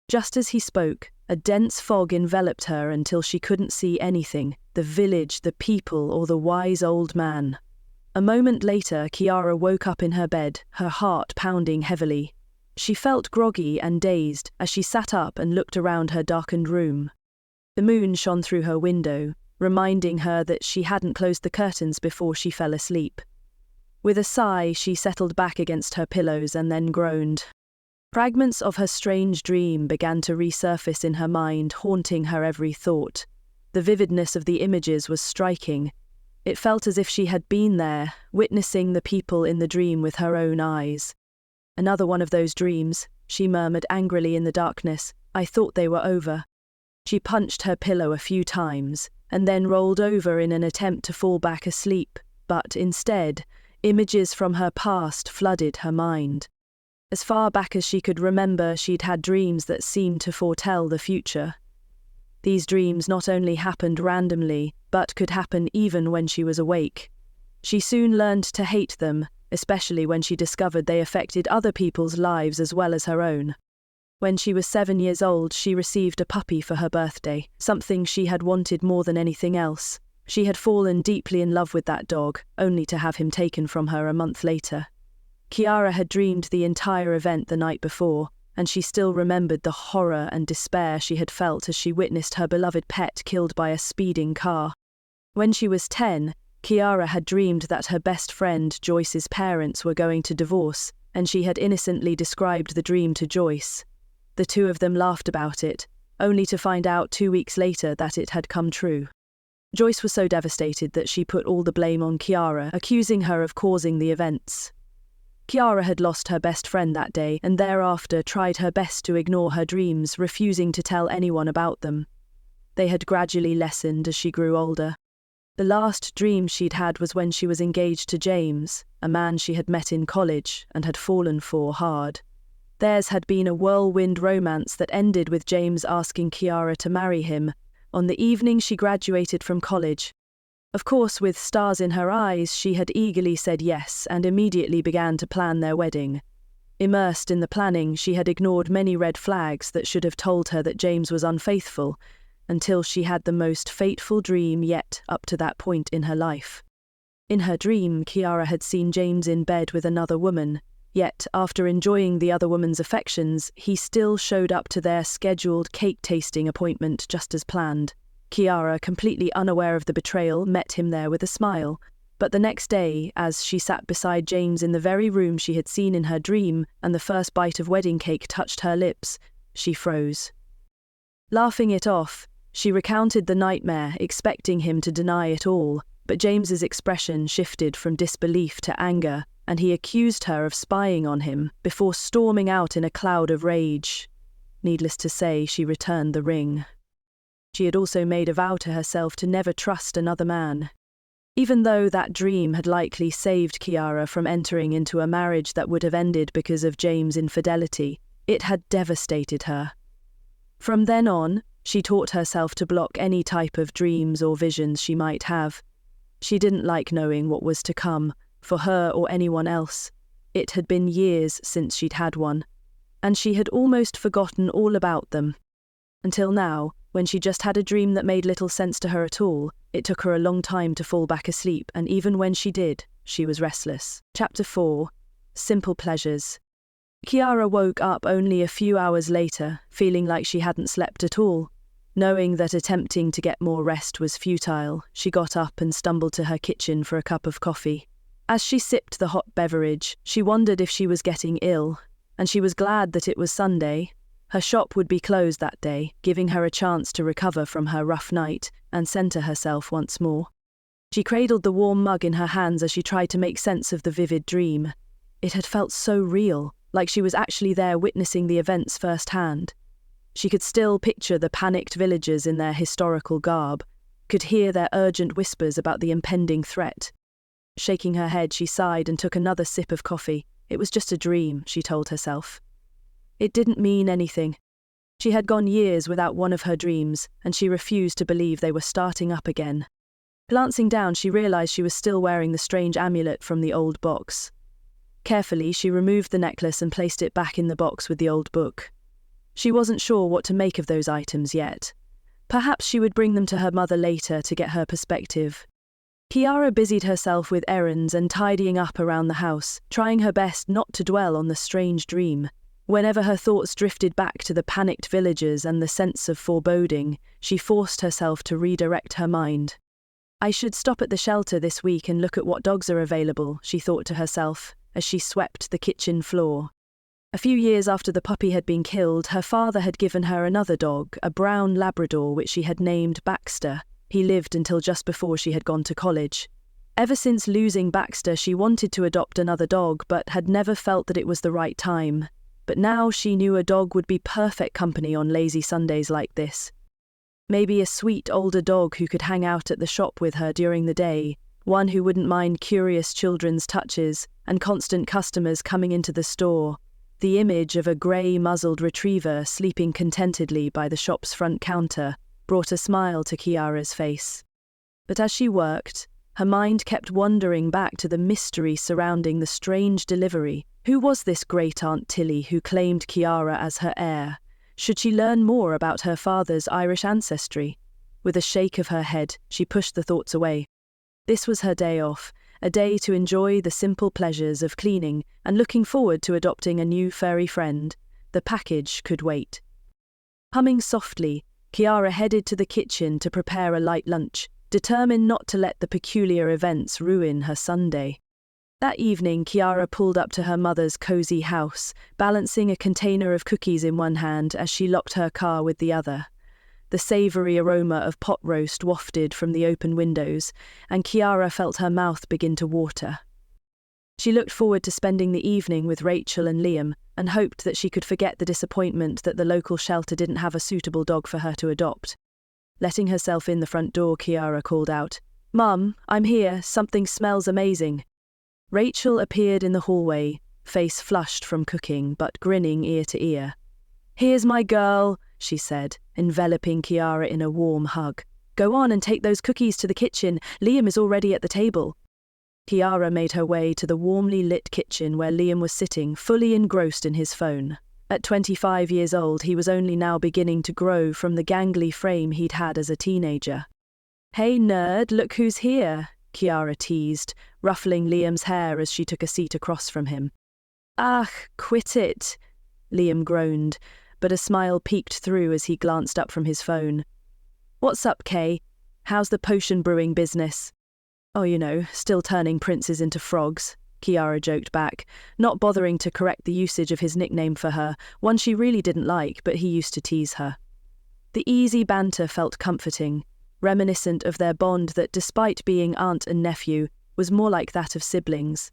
Just as he spoke, a dense fog enveloped her until she couldn't see anything, the village, the people, or the wise old man. A moment later, Kiara woke up in her bed, her heart pounding heavily. She felt groggy and dazed as she sat up and looked around her darkened room. The moon shone through her window, reminding her that she hadn't closed the curtains before she fell asleep. With a sigh, she settled back against her pillows and then groaned. Fragments of her strange dream began to resurface in her mind, haunting her every thought. The vividness of the images was striking. It felt as if she had been there, witnessing the people in the dream with her own eyes. "Another one of those dreams," she murmured angrily in the darkness. "I thought they were over." She punched her pillow a few times, and then rolled over in an attempt to fall back asleep, but instead, images from her past flooded her mind. As far back as she could remember, she'd had dreams that seemed to foretell the future. These dreams not only happened randomly, but could happen even when she was awake. She soon learned to hate them, especially when she discovered they affected other people's lives as well as her own. When she was 7 years old, she received a puppy for her birthday, something she had wanted more than anything else. She had fallen deeply in love with that dog, only to have him taken from her a month later. Kiara had dreamed the entire event the night before, and she still remembered the horror and despair she had felt as she witnessed her beloved pet killed by a speeding car. When she was 10, Kiara had dreamed that her best friend Joyce's parents were going to divorce, and she had innocently described the dream to Joyce. The two of them laughed about it, only to find out 2 weeks later that it had come true. Joyce was so devastated that she put all the blame on Kiara, accusing her of causing the events. Kiara had lost her best friend that day and thereafter tried her best to ignore her dreams, refusing to tell anyone about them. They had gradually lessened as she grew older. The last dream she'd had was when she was engaged to James, a man she had met in college and had fallen for hard. Theirs had been a whirlwind romance that ended with James asking Kiara to marry him on the evening she graduated from college. Of course, with stars in her eyes, she had eagerly said yes and immediately began to plan their wedding. Immersed in the planning, she had ignored many red flags that should have told her that James was unfaithful, until she had the most fateful dream yet up to that point in her life. In her dream, Kiara had seen James in bed with another woman, yet after enjoying the other woman's affections, he still showed up to their scheduled cake-tasting appointment just as planned. Kiara, completely unaware of the betrayal, met him there with a smile. But the next day, as she sat beside James in the very room she had seen in her dream, and the first bite of wedding cake touched her lips, she froze. Laughing it off, she recounted the nightmare, expecting him to deny it all, but James's expression shifted from disbelief to anger, and he accused her of spying on him, before storming out in a cloud of rage. Needless to say, she returned the ring. She had also made a vow to herself to never trust another man. Even though that dream had likely saved Kiara from entering into a marriage that would have ended because of James' infidelity, it had devastated her. From then on, she taught herself to block any type of dreams or visions she might have. She didn't like knowing what was to come, for her or anyone else. It had been years since she'd had one, and she had almost forgotten all about them. Until now, when she just had a dream that made little sense to her at all, it took her a long time to fall back asleep, and even when she did, she was restless. Chapter 4. Simple Pleasures. Kiara woke up only a few hours later, feeling like she hadn't slept at all. Knowing that attempting to get more rest was futile, she got up and stumbled to her kitchen for a cup of coffee. As she sipped the hot beverage, she wondered if she was getting ill, and she was glad that it was Sunday. Her shop would be closed that day, giving her a chance to recover from her rough night and center herself once more. She cradled the warm mug in her hands as she tried to make sense of the vivid dream. It had felt so real, like she was actually there witnessing the events firsthand. She could still picture the panicked villagers in their historical garb, could hear their urgent whispers about the impending threat. Shaking her head, she sighed and took another sip of coffee. It was just a dream, she told herself. It didn't mean anything. She had gone years without one of her dreams, and she refused to believe they were starting up again. Glancing down, she realized she was still wearing the strange amulet from the old box. Carefully, she removed the necklace and placed it back in the box with the old book. She wasn't sure what to make of those items yet. Perhaps she would bring them to her mother later to get her perspective. Kiara busied herself with errands and tidying up around the house, trying her best not to dwell on the strange dream. Whenever her thoughts drifted back to the panicked villagers and the sense of foreboding, she forced herself to redirect her mind. I should stop at the shelter this week and look at what dogs are available, she thought to herself, as she swept the kitchen floor. A few years after the puppy had been killed, her father had given her another dog, a brown Labrador which she had named Baxter. He lived until just before she had gone to college. Ever since losing Baxter, she wanted to adopt another dog, but had never felt that it was the right time. But now she knew a dog would be perfect company on lazy Sundays like this. Maybe a sweet older dog who could hang out at the shop with her during the day, one who wouldn't mind curious children's touches and constant customers coming into the store. The image of a grey muzzled retriever sleeping contentedly by the shop's front counter brought a smile to Kiara's face. But as she worked, her mind kept wandering back to the mystery surrounding the strange delivery. Who was this great Aunt Tilly who claimed Kiara as her heir? Should she learn more about her father's Irish ancestry? With a shake of her head, she pushed the thoughts away. This was her day off, a day to enjoy the simple pleasures of cleaning and looking forward to adopting a new furry friend. The package could wait. Humming softly, Kiara headed to the kitchen to prepare a light lunch, determined not to let the peculiar events ruin her Sunday. That evening, Kiara pulled up to her mother's cozy house, balancing a container of cookies in one hand as she locked her car with the other. The savoury aroma of pot roast wafted from the open windows, and Kiara felt her mouth begin to water. She looked forward to spending the evening with Rachel and Liam, and hoped that she could forget the disappointment that the local shelter didn't have a suitable dog for her to adopt. Letting herself in the front door, Kiara called out, "Mum, I'm here, something smells amazing." Rachel appeared in the hallway, face flushed from cooking but grinning ear to ear. "Here's my girl," she said, enveloping Kiara in a warm hug. "Go on and take those cookies to the kitchen. Liam is already at the table." Kiara made her way to the warmly lit kitchen where Liam was sitting, fully engrossed in his phone. At 25 years old, he was only now beginning to grow from the gangly frame he'd had as a teenager. "Hey nerd, look who's here," Kiara teased, ruffling Liam's hair as she took a seat across from him. "Ah, quit it," Liam groaned, but a smile peeked through as he glanced up from his phone. "What's up, Kay? How's the potion brewing business?" "Oh, still turning princes into frogs," Kiara joked back, not bothering to correct the usage of his nickname for her, one she really didn't like, but he used to tease her. The easy banter felt comforting, reminiscent of their bond that, despite being aunt and nephew, was more like that of siblings.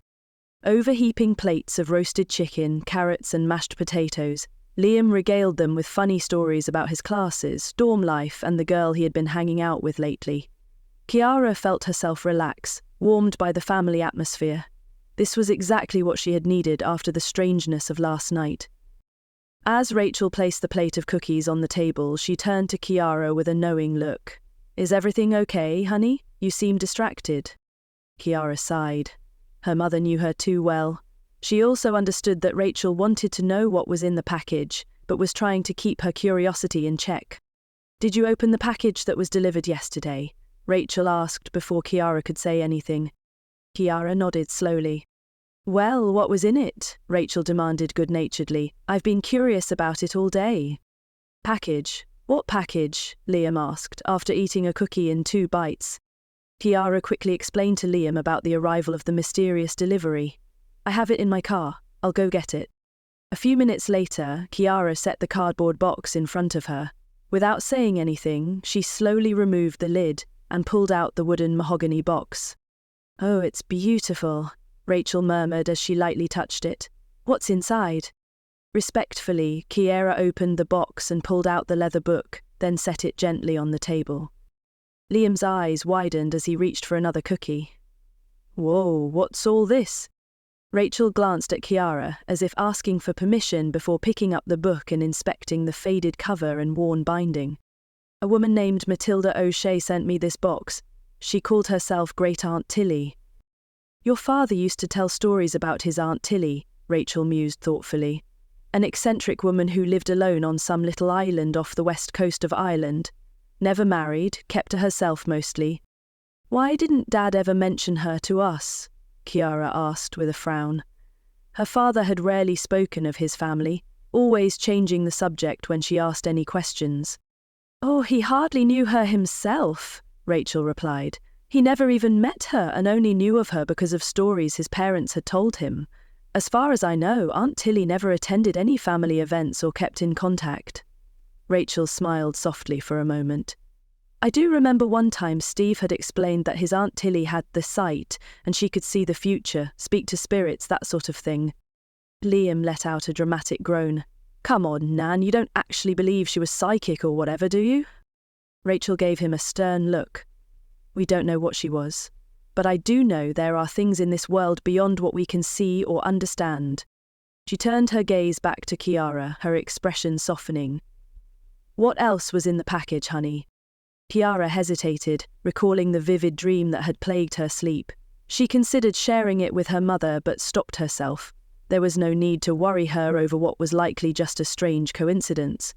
Overheaping plates of roasted chicken, carrots and mashed potatoes, Liam regaled them with funny stories about his classes, dorm life and the girl he had been hanging out with lately. Kiara felt herself relax, warmed by the family atmosphere. This was exactly what she had needed after the strangeness of last night. As Rachel placed the plate of cookies on the table, she turned to Kiara with a knowing look. "Is everything okay, honey? You seem distracted." Kiara sighed. Her mother knew her too well. She also understood that Rachel wanted to know what was in the package, but was trying to keep her curiosity in check. "Did you open the package that was delivered yesterday?" Rachel asked before Kiara could say anything. Kiara nodded slowly. "Well, what was in it?" Rachel demanded good-naturedly. "I've been curious about it all day." "Package? What package?" Liam asked, after eating a cookie in 2 bites. Kiara quickly explained to Liam about the arrival of the mysterious delivery. "I have it in my car. I'll go get it." A few minutes later, Kiara set the cardboard box in front of her. Without saying anything, she slowly removed the lid and pulled out the wooden mahogany box. "Oh, it's beautiful," Rachel murmured as she lightly touched it. "What's inside?" Respectfully, Kiara opened the box and pulled out the leather book, then set it gently on the table. Liam's eyes widened as he reached for another cookie. "Whoa, what's all this?" Rachel glanced at Kiara, as if asking for permission before picking up the book and inspecting the faded cover and worn binding. "A woman named Matilda O'Shea sent me this box. She called herself Great Aunt Tilly." "Your father used to tell stories about his Aunt Tilly," Rachel mused thoughtfully. "An eccentric woman who lived alone on some little island off the west coast of Ireland. Never married, kept to herself mostly. Why didn't Dad ever mention her to us? Kiara asked with a frown. Her father had rarely spoken of his family, always changing the subject when she asked any questions. Oh, he hardly knew her himself, Rachel replied. He never even met her and only knew of her because of stories his parents had told him. As far as I know, Aunt Tilly never attended any family events or kept in contact. Rachel smiled softly for a moment. I do remember one time Steve had explained that his Aunt Tilly had the sight and she could see the future, speak to spirits, that sort of thing. Liam let out a dramatic groan. Come on, Nan, you don't actually believe she was psychic or whatever, do you? Rachel gave him a stern look. We don't know what she was, but I do know there are things in this world beyond what we can see or understand. She turned her gaze back to Kiara, her expression softening. What else was in the package, honey? Kiara hesitated, recalling the vivid dream that had plagued her sleep. She considered sharing it with her mother but stopped herself. There was no need to worry her over what was likely just a strange coincidence.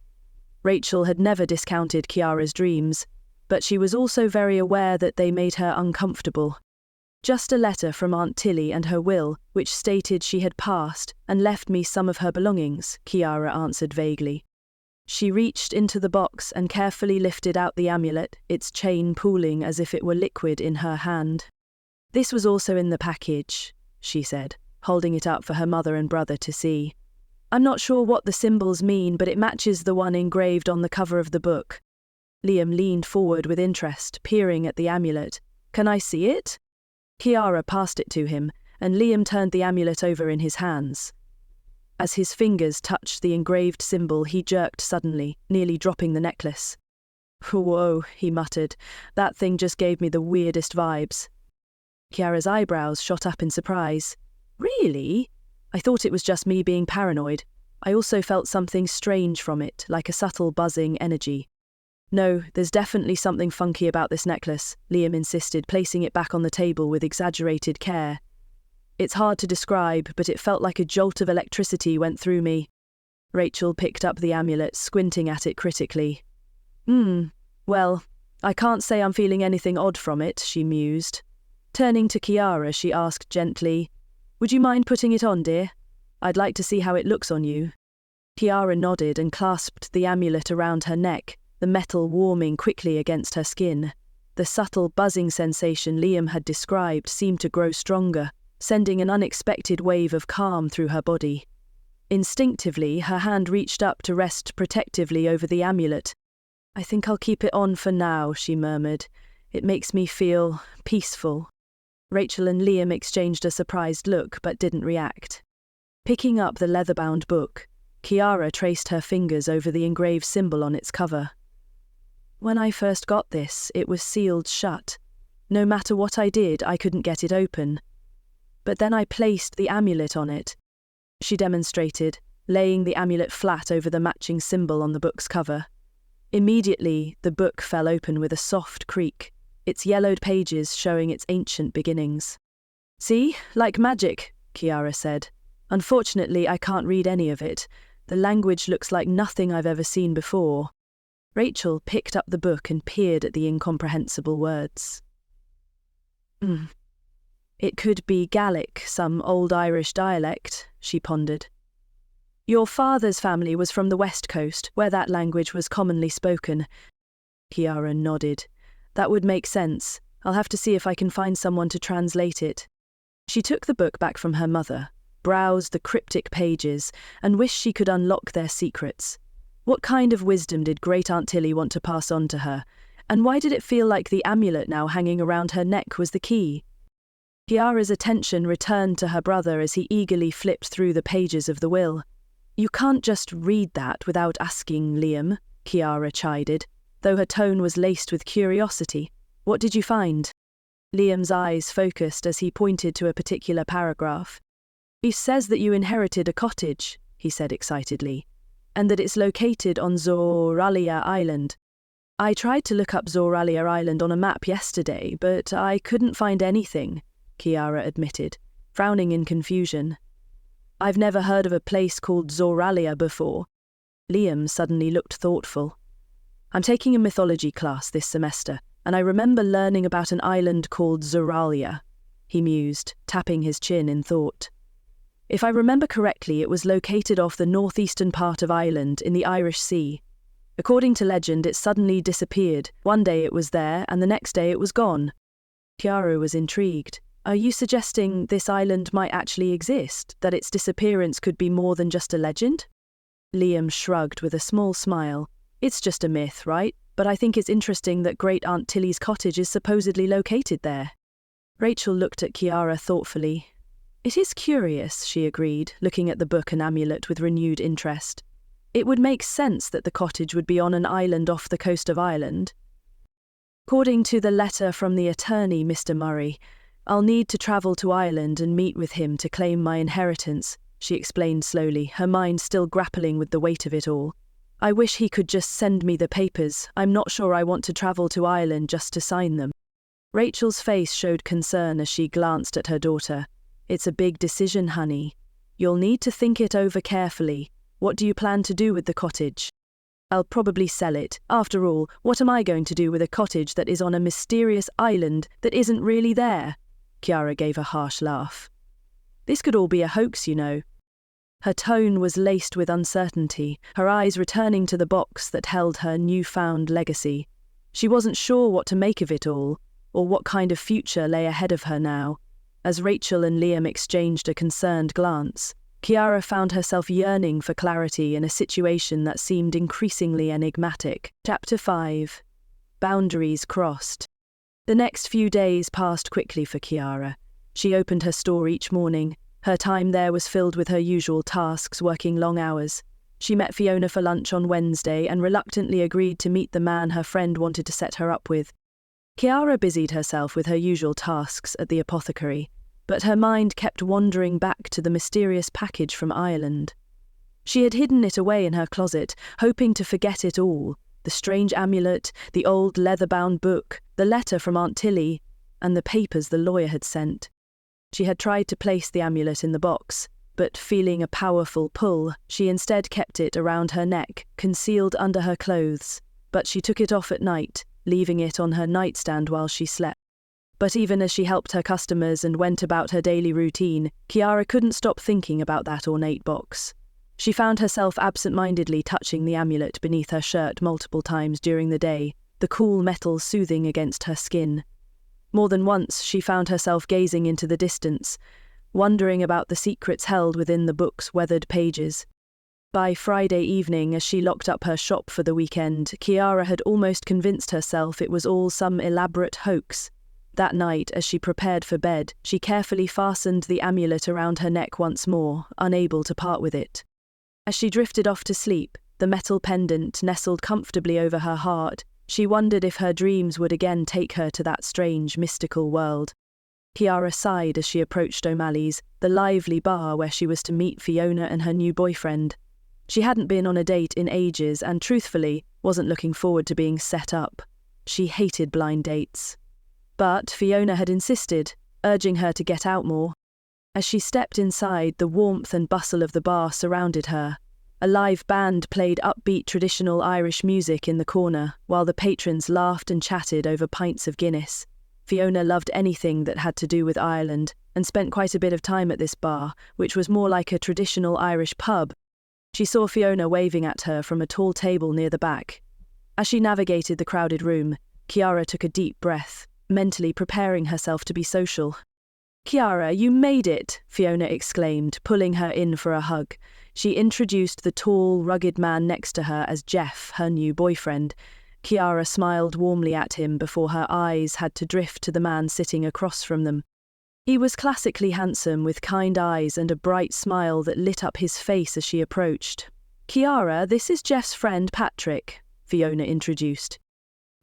Rachel had never discounted Kiara's dreams, but she was also very aware that they made her uncomfortable. Just a letter from Aunt Tilly and her will, which stated she had passed and left me some of her belongings, Kiara answered vaguely. She reached into the box and carefully lifted out the amulet, its chain pooling as if it were liquid in her hand. This was also in the package, she said, holding it up for her mother and brother to see. I'm not sure what the symbols mean, but it matches the one engraved on the cover of the book. Liam leaned forward with interest, peering at the amulet. Can I see it? Kiara passed it to him, and Liam turned the amulet over in his hands. As his fingers touched the engraved symbol, he jerked suddenly, nearly dropping the necklace. Whoa, he muttered. That thing just gave me the weirdest vibes. Kiara's eyebrows shot up in surprise. Really? I thought it was just me being paranoid. I also felt something strange from it, like a subtle buzzing energy. No, there's definitely something funky about this necklace, Liam insisted, placing it back on the table with exaggerated care. It's hard to describe, but it felt like a jolt of electricity went through me. Rachel picked up the amulet, squinting at it critically. Well, I can't say I'm feeling anything odd from it, she mused. Turning to Kiara, she asked gently, Would you mind putting it on, dear? I'd like to see how it looks on you. Kiara nodded and clasped the amulet around her neck, the metal warming quickly against her skin. The subtle buzzing sensation Liam had described seemed to grow stronger, sending an unexpected wave of calm through her body. Instinctively, her hand reached up to rest protectively over the amulet. I think I'll keep it on for now, she murmured. It makes me feel peaceful. Rachel and Liam exchanged a surprised look but didn't react. Picking up the leather-bound book, Kiara traced her fingers over the engraved symbol on its cover. When I first got this, it was sealed shut. No matter what I did, I couldn't get it open. But then I placed the amulet on it. She demonstrated, laying the amulet flat over the matching symbol on the book's cover. Immediately, the book fell open with a soft creak, its yellowed pages showing its ancient beginnings. See, like magic, Kiara said. Unfortunately, I can't read any of it. The language looks like nothing I've ever seen before. Rachel picked up the book and peered at the incomprehensible words. It could be Gaelic, some old Irish dialect, she pondered. Your father's family was from the West Coast, where that language was commonly spoken. Kiara nodded. That would make sense. I'll have to see if I can find someone to translate it. She took the book back from her mother, browsed the cryptic pages, and wished she could unlock their secrets. What kind of wisdom did Great Aunt Tilly want to pass on to her? And why did it feel like the amulet now hanging around her neck was the key? Kiara's attention returned to her brother as he eagerly flipped through the pages of the will. You can't just read that without asking, Liam, Kiara chided, though her tone was laced with curiosity. What did you find? Liam's eyes focused as he pointed to a particular paragraph. It says that you inherited a cottage, he said excitedly, and that it's located on Zoralia Island. I tried to look up Zoralia Island on a map yesterday, but I couldn't find anything, Kiara admitted, frowning in confusion. I've never heard of a place called Zoralia before. Liam suddenly looked thoughtful. I'm taking a mythology class this semester, and I remember learning about an island called Zoralia, he mused, tapping his chin in thought. If I remember correctly, it was located off the northeastern part of Ireland in the Irish Sea. According to legend, it suddenly disappeared. One day it was there, and the next day it was gone. Kiara was intrigued. Are you suggesting this island might actually exist, that its disappearance could be more than just a legend? Liam shrugged with a small smile. It's just a myth, right? But I think it's interesting that Great Aunt Tilly's cottage is supposedly located there. Rachel looked at Kiara thoughtfully. It is curious, she agreed, looking at the book and amulet with renewed interest. It would make sense that the cottage would be on an island off the coast of Ireland. According to the letter from the attorney, Mr. Murray, I'll need to travel to Ireland and meet with him to claim my inheritance, she explained slowly, her mind still grappling with the weight of it all. I wish he could just send me the papers. I'm not sure I want to travel to Ireland just to sign them. Rachel's face showed concern as she glanced at her daughter. It's a big decision, honey. You'll need to think it over carefully. What do you plan to do with the cottage? I'll probably sell it. After all, what am I going to do with a cottage that is on a mysterious island that isn't really there? Kiara gave a harsh laugh. This could all be a hoax, you know. Her tone was laced with uncertainty, her eyes returning to the box that held her newfound legacy. She wasn't sure what to make of it all, or what kind of future lay ahead of her now. As Rachel and Liam exchanged a concerned glance, Kiara found herself yearning for clarity in a situation that seemed increasingly enigmatic. Chapter 5. Boundaries crossed. The next few days passed quickly for Kiara. She opened her store each morning. Her time there was filled with her usual tasks, working long hours. She met Fiona for lunch on Wednesday and reluctantly agreed to meet the man her friend wanted to set her up with. Kiara busied herself with her usual tasks at the apothecary, but her mind kept wandering back to the mysterious package from Ireland. She had hidden it away in her closet, hoping to forget it all. The strange amulet, the old leather-bound book, the letter from Aunt Tilly, and the papers the lawyer had sent. She had tried to place the amulet in the box, but feeling a powerful pull, she instead kept it around her neck, concealed under her clothes. But she took it off at night, leaving it on her nightstand while she slept. But even as she helped her customers and went about her daily routine, Kiara couldn't stop thinking about that ornate box. She found herself absent-mindedly touching the amulet beneath her shirt multiple times during the day, the cool metal soothing against her skin. More than once she found herself gazing into the distance, wondering about the secrets held within the book's weathered pages. By Friday evening, as she locked up her shop for the weekend, Kiara had almost convinced herself it was all some elaborate hoax. That night, as she prepared for bed, she carefully fastened the amulet around her neck once more, unable to part with it. As she drifted off to sleep, the metal pendant nestled comfortably over her heart, she wondered if her dreams would again take her to that strange, mystical world. Kiara sighed as she approached O'Malley's, the lively bar where she was to meet Fiona and her new boyfriend. She hadn't been on a date in ages and, truthfully, wasn't looking forward to being set up. She hated blind dates. But Fiona had insisted, urging her to get out more. As she stepped inside, the warmth and bustle of the bar surrounded her. A live band played upbeat traditional Irish music in the corner, while the patrons laughed and chatted over pints of Guinness. Fiona loved anything that had to do with Ireland, and spent quite a bit of time at this bar, which was more like a traditional Irish pub. She saw Fiona waving at her from a tall table near the back. As she navigated the crowded room, Kiara took a deep breath, mentally preparing herself to be social. "Kiara, you made it!" Fiona exclaimed, pulling her in for a hug. She introduced the tall, rugged man next to her as Jeff, her new boyfriend. Kiara smiled warmly at him before her eyes had to drift to the man sitting across from them. He was classically handsome, with kind eyes and a bright smile that lit up his face as she approached. "Kiara, this is Jeff's friend Patrick," Fiona introduced.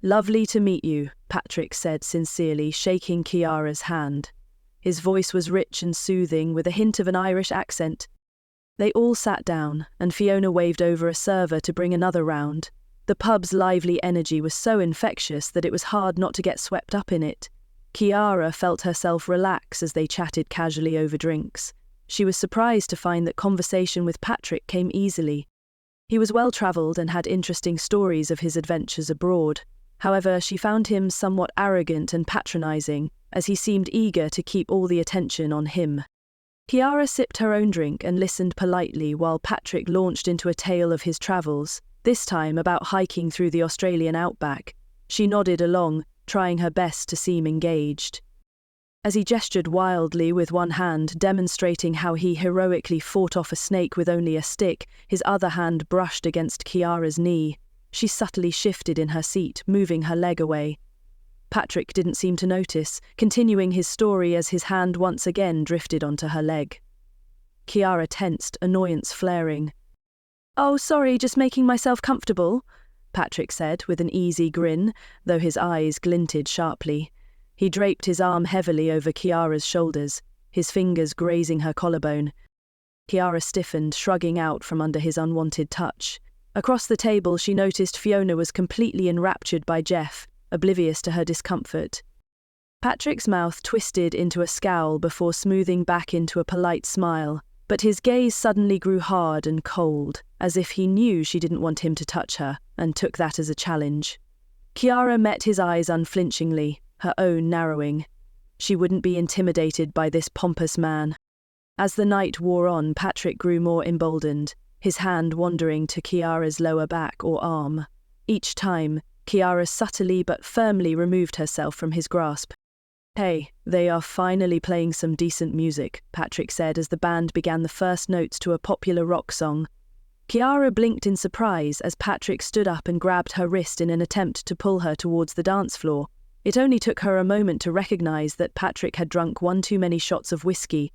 "Lovely to meet you," Patrick said sincerely, shaking Kiara's hand. His voice was rich and soothing, with a hint of an Irish accent. They all sat down, and Fiona waved over a server to bring another round. The pub's lively energy was so infectious that it was hard not to get swept up in it. Kiara felt herself relax as they chatted casually over drinks. She was surprised to find that conversation with Patrick came easily. He was well-travelled and had interesting stories of his adventures abroad. However, she found him somewhat arrogant and patronising, as he seemed eager to keep all the attention on him. Kiara sipped her own drink and listened politely while Patrick launched into a tale of his travels, this time about hiking through the Australian outback. She nodded along, trying her best to seem engaged. As he gestured wildly with one hand, demonstrating how he heroically fought off a snake with only a stick, his other hand brushed against Kiara's knee. She subtly shifted in her seat, moving her leg away. Patrick didn't seem to notice, continuing his story as his hand once again drifted onto her leg. Kiara tensed, annoyance flaring. "Oh, sorry, just making myself comfortable," Patrick said with an easy grin, though his eyes glinted sharply. He draped his arm heavily over Kiara's shoulders, his fingers grazing her collarbone. Kiara stiffened, shrugging out from under his unwanted touch. Across the table, she noticed Fiona was completely enraptured by Jeff, oblivious to her discomfort. Patrick's mouth twisted into a scowl before smoothing back into a polite smile, but his gaze suddenly grew hard and cold, as if he knew she didn't want him to touch her, and took that as a challenge. Kiara met his eyes unflinchingly, her own narrowing. She wouldn't be intimidated by this pompous man. As the night wore on, Patrick grew more emboldened, his hand wandering to Kiara's lower back or arm. Each time, Kiara subtly but firmly removed herself from his grasp. "Hey, they are finally playing some decent music," Patrick said as the band began the first notes to a popular rock song. Kiara blinked in surprise as Patrick stood up and grabbed her wrist in an attempt to pull her towards the dance floor. It only took her a moment to recognize that Patrick had drunk one too many shots of whiskey.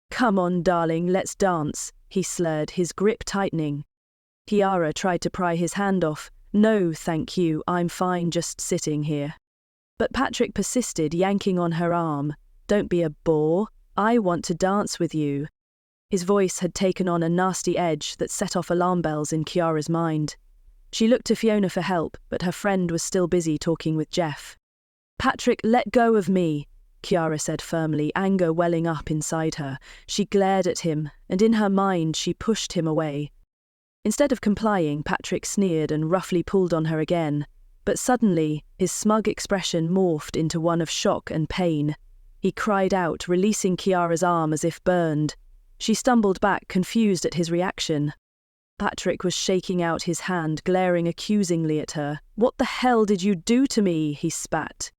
"Come on, darling, let's dance," he slurred, his grip tightening. Kiara tried to pry his hand off. "No, thank you, I'm fine just sitting here." But Patrick persisted, yanking on her arm. "Don't be a bore, I want to dance with you." His voice had taken on a nasty edge that set off alarm bells in Kiara's mind. She looked to Fiona for help, but her friend was still busy talking with Jeff. "Patrick, let go of me," Kiara said firmly, anger welling up inside her. She glared at him, and in her mind she pushed him away. Instead of complying, Patrick sneered and roughly pulled on her again. But suddenly, his smug expression morphed into one of shock and pain. He cried out, releasing Kiara's arm as if burned. She stumbled back, confused at his reaction. Patrick was shaking out his hand, glaring accusingly at her. "What the hell did you do to me?" he spat.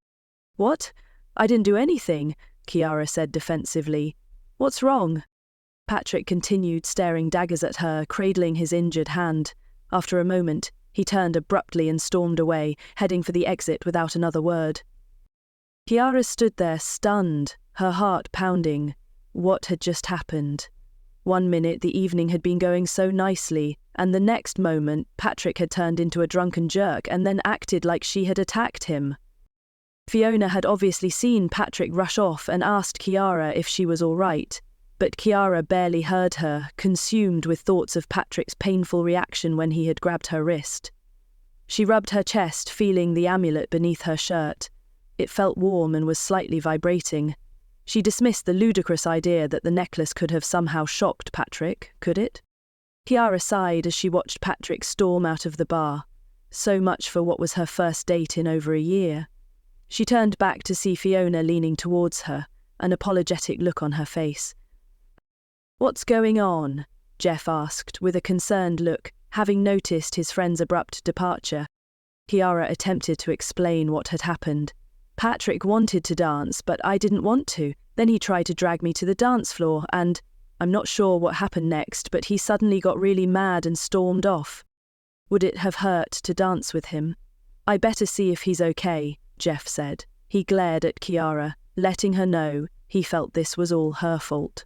"What? I didn't do anything," Kiara said defensively. "What's wrong?" Patrick continued, staring daggers at her, cradling his injured hand. After a moment, he turned abruptly and stormed away, heading for the exit without another word. Kiara stood there, stunned, her heart pounding. What had just happened? One minute the evening had been going so nicely, and the next moment Patrick had turned into a drunken jerk and then acted like she had attacked him. Fiona had obviously seen Patrick rush off and asked Kiara if she was all right, but Kiara barely heard her, consumed with thoughts of Patrick's painful reaction when he had grabbed her wrist. She rubbed her chest, feeling the amulet beneath her shirt. It felt warm and was slightly vibrating. She dismissed the ludicrous idea that the necklace could have somehow shocked Patrick, could it? Kiara sighed as she watched Patrick storm out of the bar. So much for what was her first date in over a year. She turned back to see Fiona leaning towards her, an apologetic look on her face. "What's going on?" Jeff asked, with a concerned look, having noticed his friend's abrupt departure. Kiara attempted to explain what had happened. "Patrick wanted to dance, but I didn't want to. Then he tried to drag me to the dance floor, and I'm not sure what happened next, but he suddenly got really mad and stormed off. Would it have hurt to dance with him?" "I better see if he's okay," Jeff said. He glared at Kiara, letting her know he felt this was all her fault.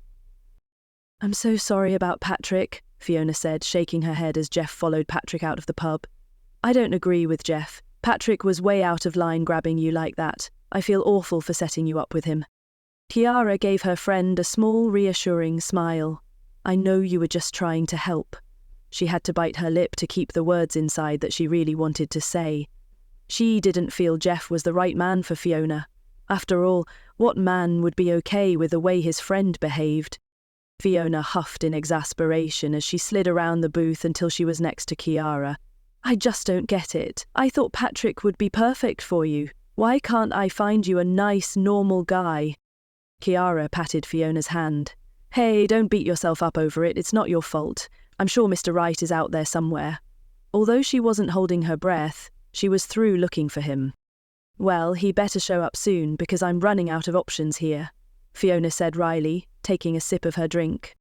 "I'm so sorry about Patrick," Fiona said, shaking her head as Jeff followed Patrick out of the pub. "I don't agree with Jeff. Patrick was way out of line grabbing you like that. I feel awful for setting you up with him." Kiara gave her friend a small, reassuring smile. "I know you were just trying to help." She had to bite her lip to keep the words inside that she really wanted to say. She didn't feel Jeff was the right man for Fiona. After all, what man would be okay with the way his friend behaved? Fiona huffed in exasperation as she slid around the booth until she was next to Kiara. I just don't get it. I thought Patrick would be perfect for you. Why can't I find you a nice, normal guy? Kiara patted Fiona's hand. Hey, don't beat yourself up over it. It's not your fault. I'm sure Mr. Right is out there somewhere. Although she wasn't holding her breath, she was through looking for him. Well, he better show up soon because I'm running out of options here, Fiona said wryly, taking a sip of her drink.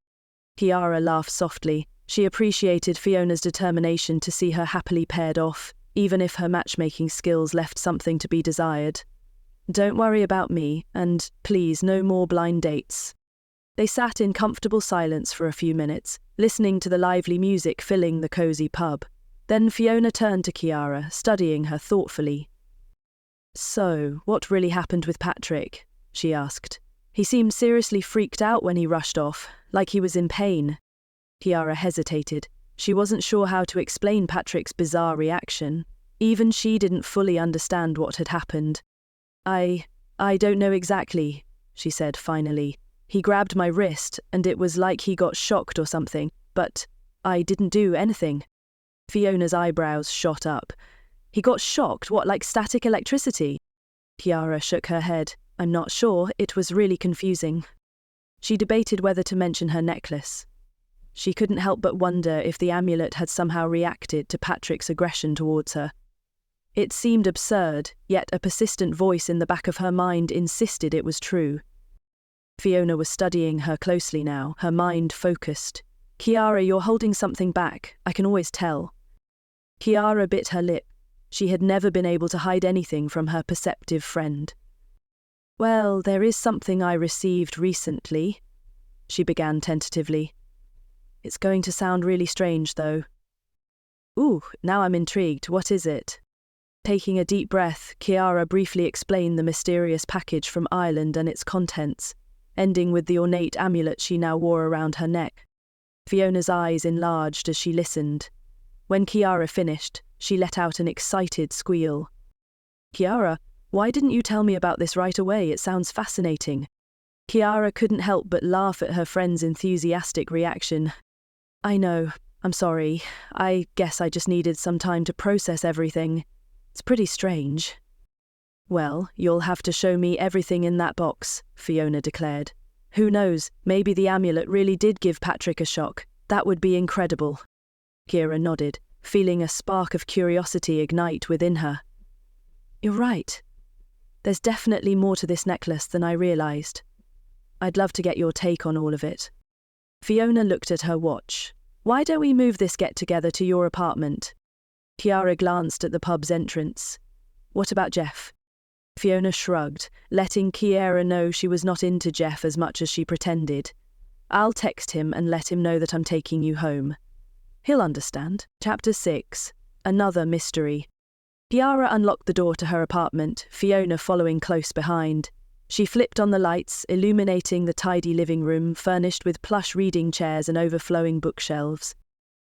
Kiara laughed softly. She appreciated Fiona's determination to see her happily paired off, even if her matchmaking skills left something to be desired. Don't worry about me, and please no more blind dates. They sat in comfortable silence for a few minutes, listening to the lively music filling the cosy pub. Then Fiona turned to Kiara, studying her thoughtfully. So, what really happened with Patrick? She asked. He seemed seriously freaked out when he rushed off, like he was in pain. Kiara hesitated. She wasn't sure how to explain Patrick's bizarre reaction. Even she didn't fully understand what had happened. I don't know exactly, she said finally. He grabbed my wrist, and it was like he got shocked or something, but I didn't do anything. Fiona's eyebrows shot up. He got shocked? What, like static electricity? Kiara shook her head. I'm not sure. It was really confusing. She debated whether to mention her necklace. She couldn't help but wonder if the amulet had somehow reacted to Patrick's aggression towards her. It seemed absurd, yet a persistent voice in the back of her mind insisted it was true. Fiona was studying her closely now, her mind focused. Kiara, you're holding something back. I can always tell. Kiara bit her lip. She had never been able to hide anything from her perceptive friend. Well, there is something I received recently, she began tentatively. It's going to sound really strange, though. Ooh, now I'm intrigued. What is it? Taking a deep breath, Kiara briefly explained the mysterious package from Ireland and its contents, ending with the ornate amulet she now wore around her neck. Fiona's eyes enlarged as she listened. When Kiara finished, she let out an excited squeal. Kiara, why didn't you tell me about this right away? It sounds fascinating. Kiara couldn't help but laugh at her friend's enthusiastic reaction. I know, I'm sorry. I guess I just needed some time to process everything. It's pretty strange. Well, you'll have to show me everything in that box, Fiona declared. Who knows, maybe the amulet really did give Patrick a shock. That would be incredible. Kiara nodded, feeling a spark of curiosity ignite within her. You're right. There's definitely more to this necklace than I realized. I'd love to get your take on all of it. Fiona looked at her watch. Why don't we move this get-together to your apartment? Kiara glanced at the pub's entrance. What about Jeff? Fiona shrugged, letting Kiara know she was not into Jeff as much as she pretended. I'll text him and let him know that I'm taking you home. He'll understand. Chapter 6. Another mystery. Kiara unlocked the door to her apartment, Fiona following close behind. She flipped on the lights, illuminating the tidy living room, furnished with plush reading chairs and overflowing bookshelves.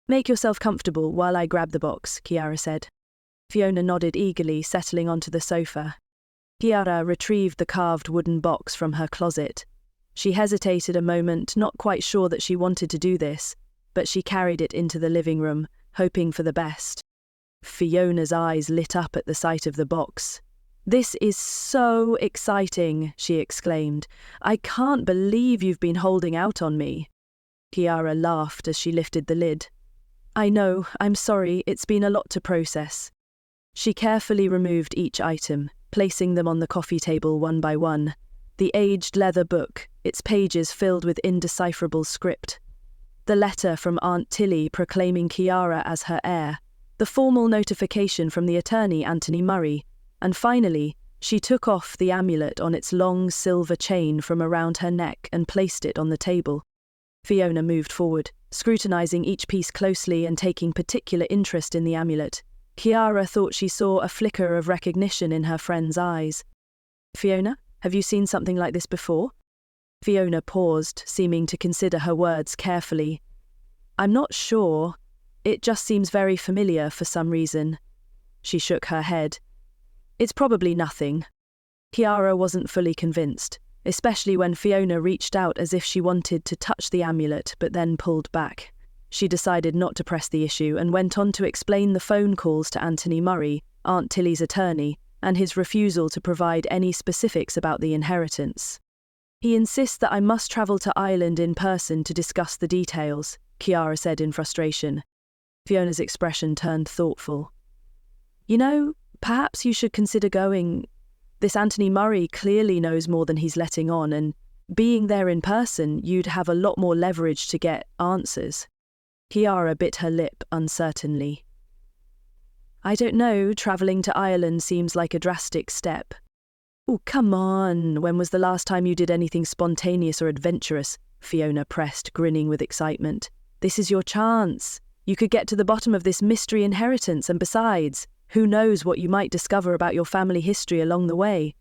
Make yourself comfortable while I grab the box, Kiara said. Fiona nodded eagerly, settling onto the sofa. Kiara retrieved the carved wooden box from her closet. She hesitated a moment, not quite sure that she wanted to do this, but she carried it into the living room, hoping for the best. Fiona's eyes lit up at the sight of the box. This is so exciting, she exclaimed. I can't believe you've been holding out on me. Kiara laughed as she lifted the lid. I know, I'm sorry, it's been a lot to process. She carefully removed each item, placing them on the coffee table one by one. The aged leather book, its pages filled with indecipherable script. The letter from Aunt Tilly proclaiming Kiara as her heir. The formal notification from the attorney Anthony Murray. And finally, she took off the amulet on its long silver chain from around her neck and placed it on the table. Fiona moved forward, scrutinizing each piece closely and taking particular interest in the amulet. Kiara thought she saw a flicker of recognition in her friend's eyes. Fiona, have you seen something like this before? Fiona paused, seeming to consider her words carefully. I'm not sure. It just seems very familiar for some reason. She shook her head. It's probably nothing. Kiara wasn't fully convinced. especially when Fiona reached out as if she wanted to touch the amulet but then pulled back. She decided not to press the issue and went on to explain the phone calls to Anthony Murray, Aunt Tilly's attorney, and his refusal to provide any specifics about the inheritance. "He insists that I must travel to Ireland in person to discuss the details," Kiara said in frustration. Fiona's expression turned thoughtful. "You know, perhaps you should consider going. This Anthony Murray clearly knows more than he's letting on, and being there in person, you'd have a lot more leverage to get answers." Kiara bit her lip uncertainly. "I don't know, travelling to Ireland seems like a drastic step." "Oh, come on, when was the last time you did anything spontaneous or adventurous?" Fiona pressed, grinning with excitement. "This is your chance. You could get to the bottom of this mystery inheritance, and besides, who knows what you might discover about your family history along the way."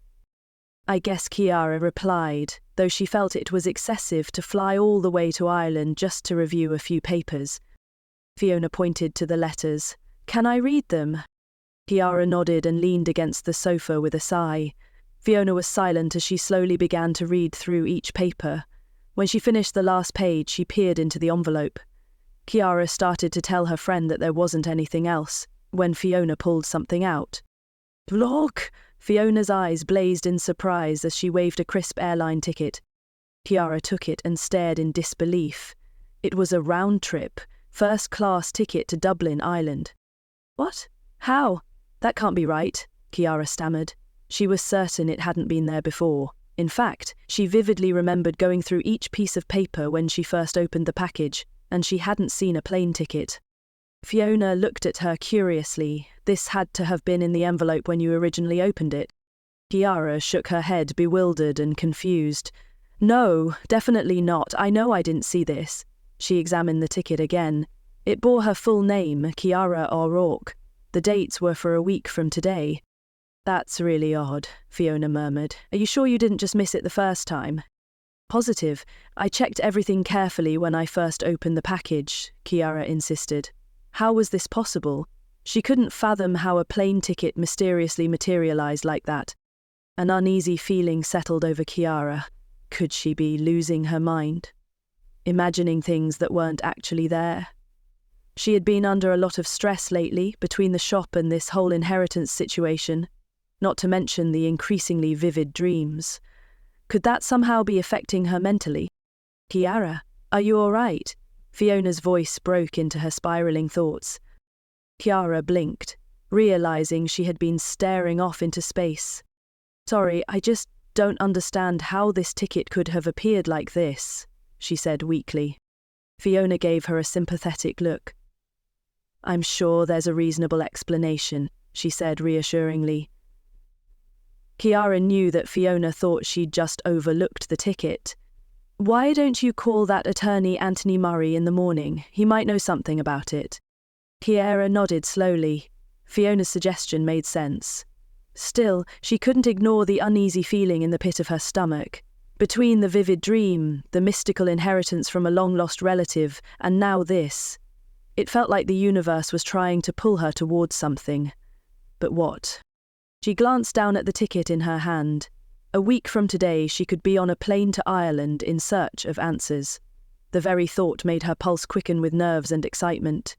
"I guess," Kiara replied, though she felt it was excessive to fly all the way to Ireland just to review a few papers. Fiona pointed to the letters. "Can I read them?" Kiara nodded and leaned against the sofa with a sigh. Fiona was silent as she slowly began to read through each paper. When she finished the last page, she peered into the envelope. Kiara started to tell her friend that there wasn't anything else, when Fiona pulled something out. "Look!" Fiona's eyes blazed in surprise as she waved a crisp airline ticket. Kiara took it and stared in disbelief. It was a round-trip, first-class ticket to Dublin, Ireland. "What? How? That can't be right," Kiara stammered. She was certain it hadn't been there before. In fact, she vividly remembered going through each piece of paper when she first opened the package, and she hadn't seen a plane ticket. Fiona looked at her curiously. "This had to have been in the envelope when you originally opened it." Kiara shook her head, bewildered and confused. "No, definitely not. I know I didn't see this." She examined the ticket again. It bore her full name, Kiara O'Rourke. The dates were for a week from today. "That's really odd," Fiona murmured. "Are you sure you didn't just miss it the first time?" "Positive. I checked everything carefully when I first opened the package," Kiara insisted. How was this possible? She couldn't fathom how a plane ticket mysteriously materialized like that. An uneasy feeling settled over Kiara. Could she be losing her mind? Imagining things that weren't actually there? She had been under a lot of stress lately, between the shop and this whole inheritance situation, not to mention the increasingly vivid dreams. Could that somehow be affecting her mentally? "Kiara, are you all right?" Fiona's voice broke into her spiraling thoughts. Kiara blinked, realizing she had been staring off into space. "Sorry, I just don't understand how this ticket could have appeared like this," she said weakly. Fiona gave her a sympathetic look. "I'm sure there's a reasonable explanation," she said reassuringly. Kiara knew that Fiona thought she'd just overlooked the ticket. "Why don't you call that attorney Anthony Murray in the morning? He might know something about it." Kiara nodded slowly. Fiona's suggestion made sense. Still, she couldn't ignore the uneasy feeling in the pit of her stomach. Between the vivid dream, the mystical inheritance from a long-lost relative, and now this, it felt like the universe was trying to pull her towards something. But what? She glanced down at the ticket in her hand. A week from today, she could be on a plane to Ireland in search of answers. The very thought made her pulse quicken with nerves and excitement.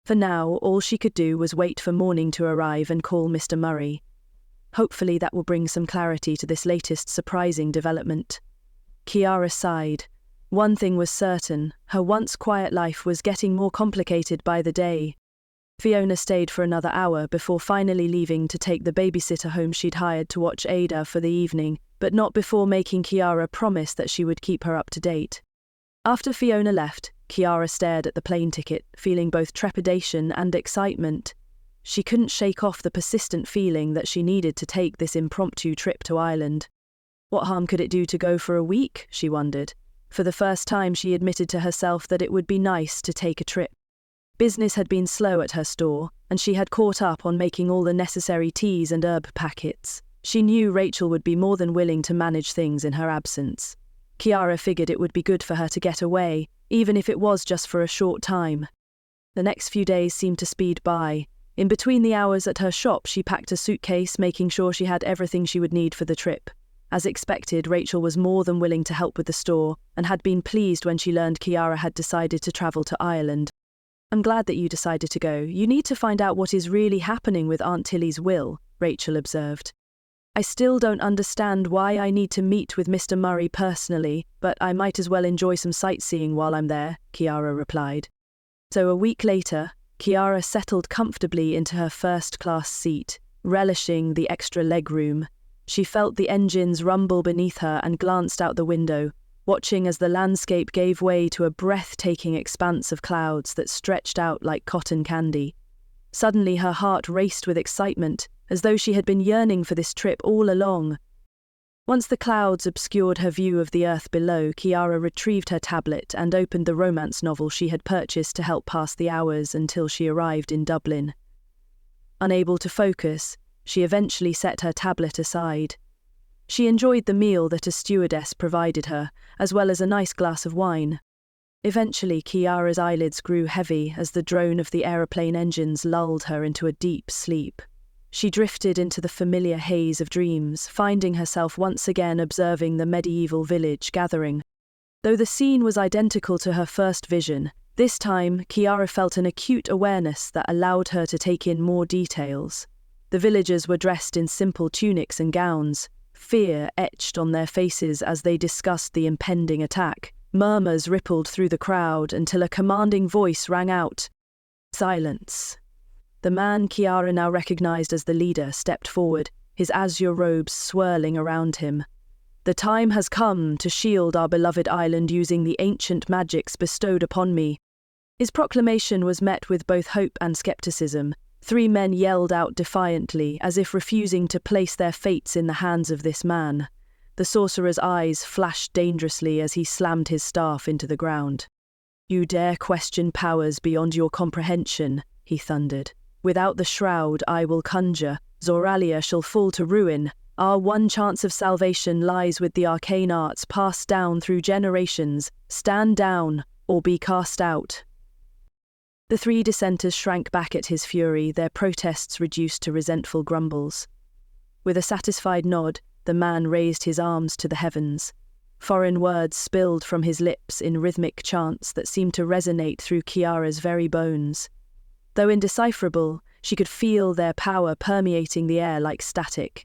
For now, all she could do was wait for morning to arrive and call Mr. Murray. Hopefully that will bring some clarity to this latest surprising development. Kiara sighed. One thing was certain, her once quiet life was getting more complicated by the day. Fiona stayed for another hour before finally leaving to take the babysitter home she'd hired to watch Ada for the evening, but not before making Kiara promise that she would keep her up to date. After Fiona left, Kiara stared at the plane ticket, feeling both trepidation and excitement. She couldn't shake off the persistent feeling that she needed to take this impromptu trip to Ireland. What harm could it do to go for a week, she wondered. For the first time she admitted to herself that it would be nice to take a trip. Business had been slow at her store, and she had caught up on making all the necessary teas and herb packets. She knew Rachel would be more than willing to manage things in her absence. Kiara figured it would be good for her to get away, even if it was just for a short time. The next few days seemed to speed by. In between the hours at her shop, she packed a suitcase, making sure she had everything she would need for the trip. As expected, Rachel was more than willing to help with the store and had been pleased when she learned Kiara had decided to travel to Ireland. "I'm glad that you decided to go. You need to find out what is really happening with Aunt Tilly's will," Rachel observed. "I still don't understand why I need to meet with Mr. Murray personally, but I might as well enjoy some sightseeing while I'm there," Kiara replied. So a week later, Kiara settled comfortably into her first-class seat, relishing the extra legroom. She felt the engines rumble beneath her and glanced out the window, watching as the landscape gave way to a breathtaking expanse of clouds that stretched out like cotton candy. Suddenly her heart raced with excitement, as though she had been yearning for this trip all along. Once the clouds obscured her view of the earth below, Kiara retrieved her tablet and opened the romance novel she had purchased to help pass the hours until she arrived in Dublin. Unable to focus, she eventually set her tablet aside. She enjoyed the meal that a stewardess provided her, as well as a nice glass of wine. Eventually, Kiara's eyelids grew heavy as the drone of the aeroplane engines lulled her into a deep sleep. She drifted into the familiar haze of dreams, finding herself once again observing the medieval village gathering. Though the scene was identical to her first vision, this time Kiara felt an acute awareness that allowed her to take in more details. The villagers were dressed in simple tunics and gowns, fear etched on their faces as they discussed the impending attack. Murmurs rippled through the crowd until a commanding voice rang out. Silence. The man Kiara now recognized as the leader stepped forward, his azure robes swirling around him. "The time has come to shield our beloved island using the ancient magics bestowed upon me." His proclamation was met with both hope and skepticism. 3 men yelled out defiantly, as if refusing to place their fates in the hands of this man. The sorcerer's eyes flashed dangerously as he slammed his staff into the ground. "You dare question powers beyond your comprehension," he thundered. "Without the shroud I will conjure, Zoralia shall fall to ruin. Our one chance of salvation lies with the arcane arts passed down through generations. Stand down, or be cast out." The 3 dissenters shrank back at his fury, their protests reduced to resentful grumbles. With a satisfied nod, the man raised his arms to the heavens. Foreign words spilled from his lips in rhythmic chants that seemed to resonate through Kiara's very bones. Though indecipherable, she could feel their power permeating the air like static.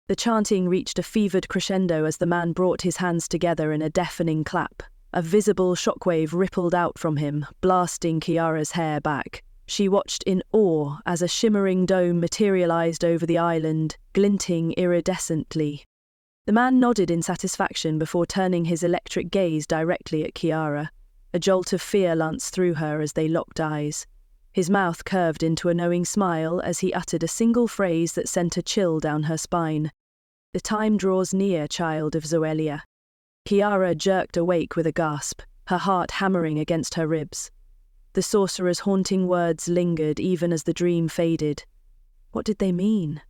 The chanting reached a fevered crescendo as the man brought his hands together in a deafening clap. A visible shockwave rippled out from him, blasting Kiara's hair back. She watched in awe as a shimmering dome materialized over the island, glinting iridescently. The man nodded in satisfaction before turning his electric gaze directly at Kiara. A jolt of fear lanced through her as they locked eyes. His mouth curved into a knowing smile as he uttered a single phrase that sent a chill down her spine. "The time draws near, child of Zoelia." Kiara jerked awake with a gasp, her heart hammering against her ribs. The sorcerer's haunting words lingered even as the dream faded. What did they mean?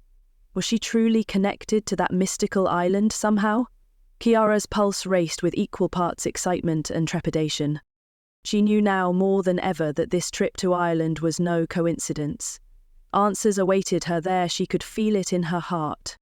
Was she truly connected to that mystical island somehow? Kiara's pulse raced with equal parts excitement and trepidation. She knew now more than ever that this trip to Ireland was no coincidence. Answers awaited her there, she could feel it in her heart.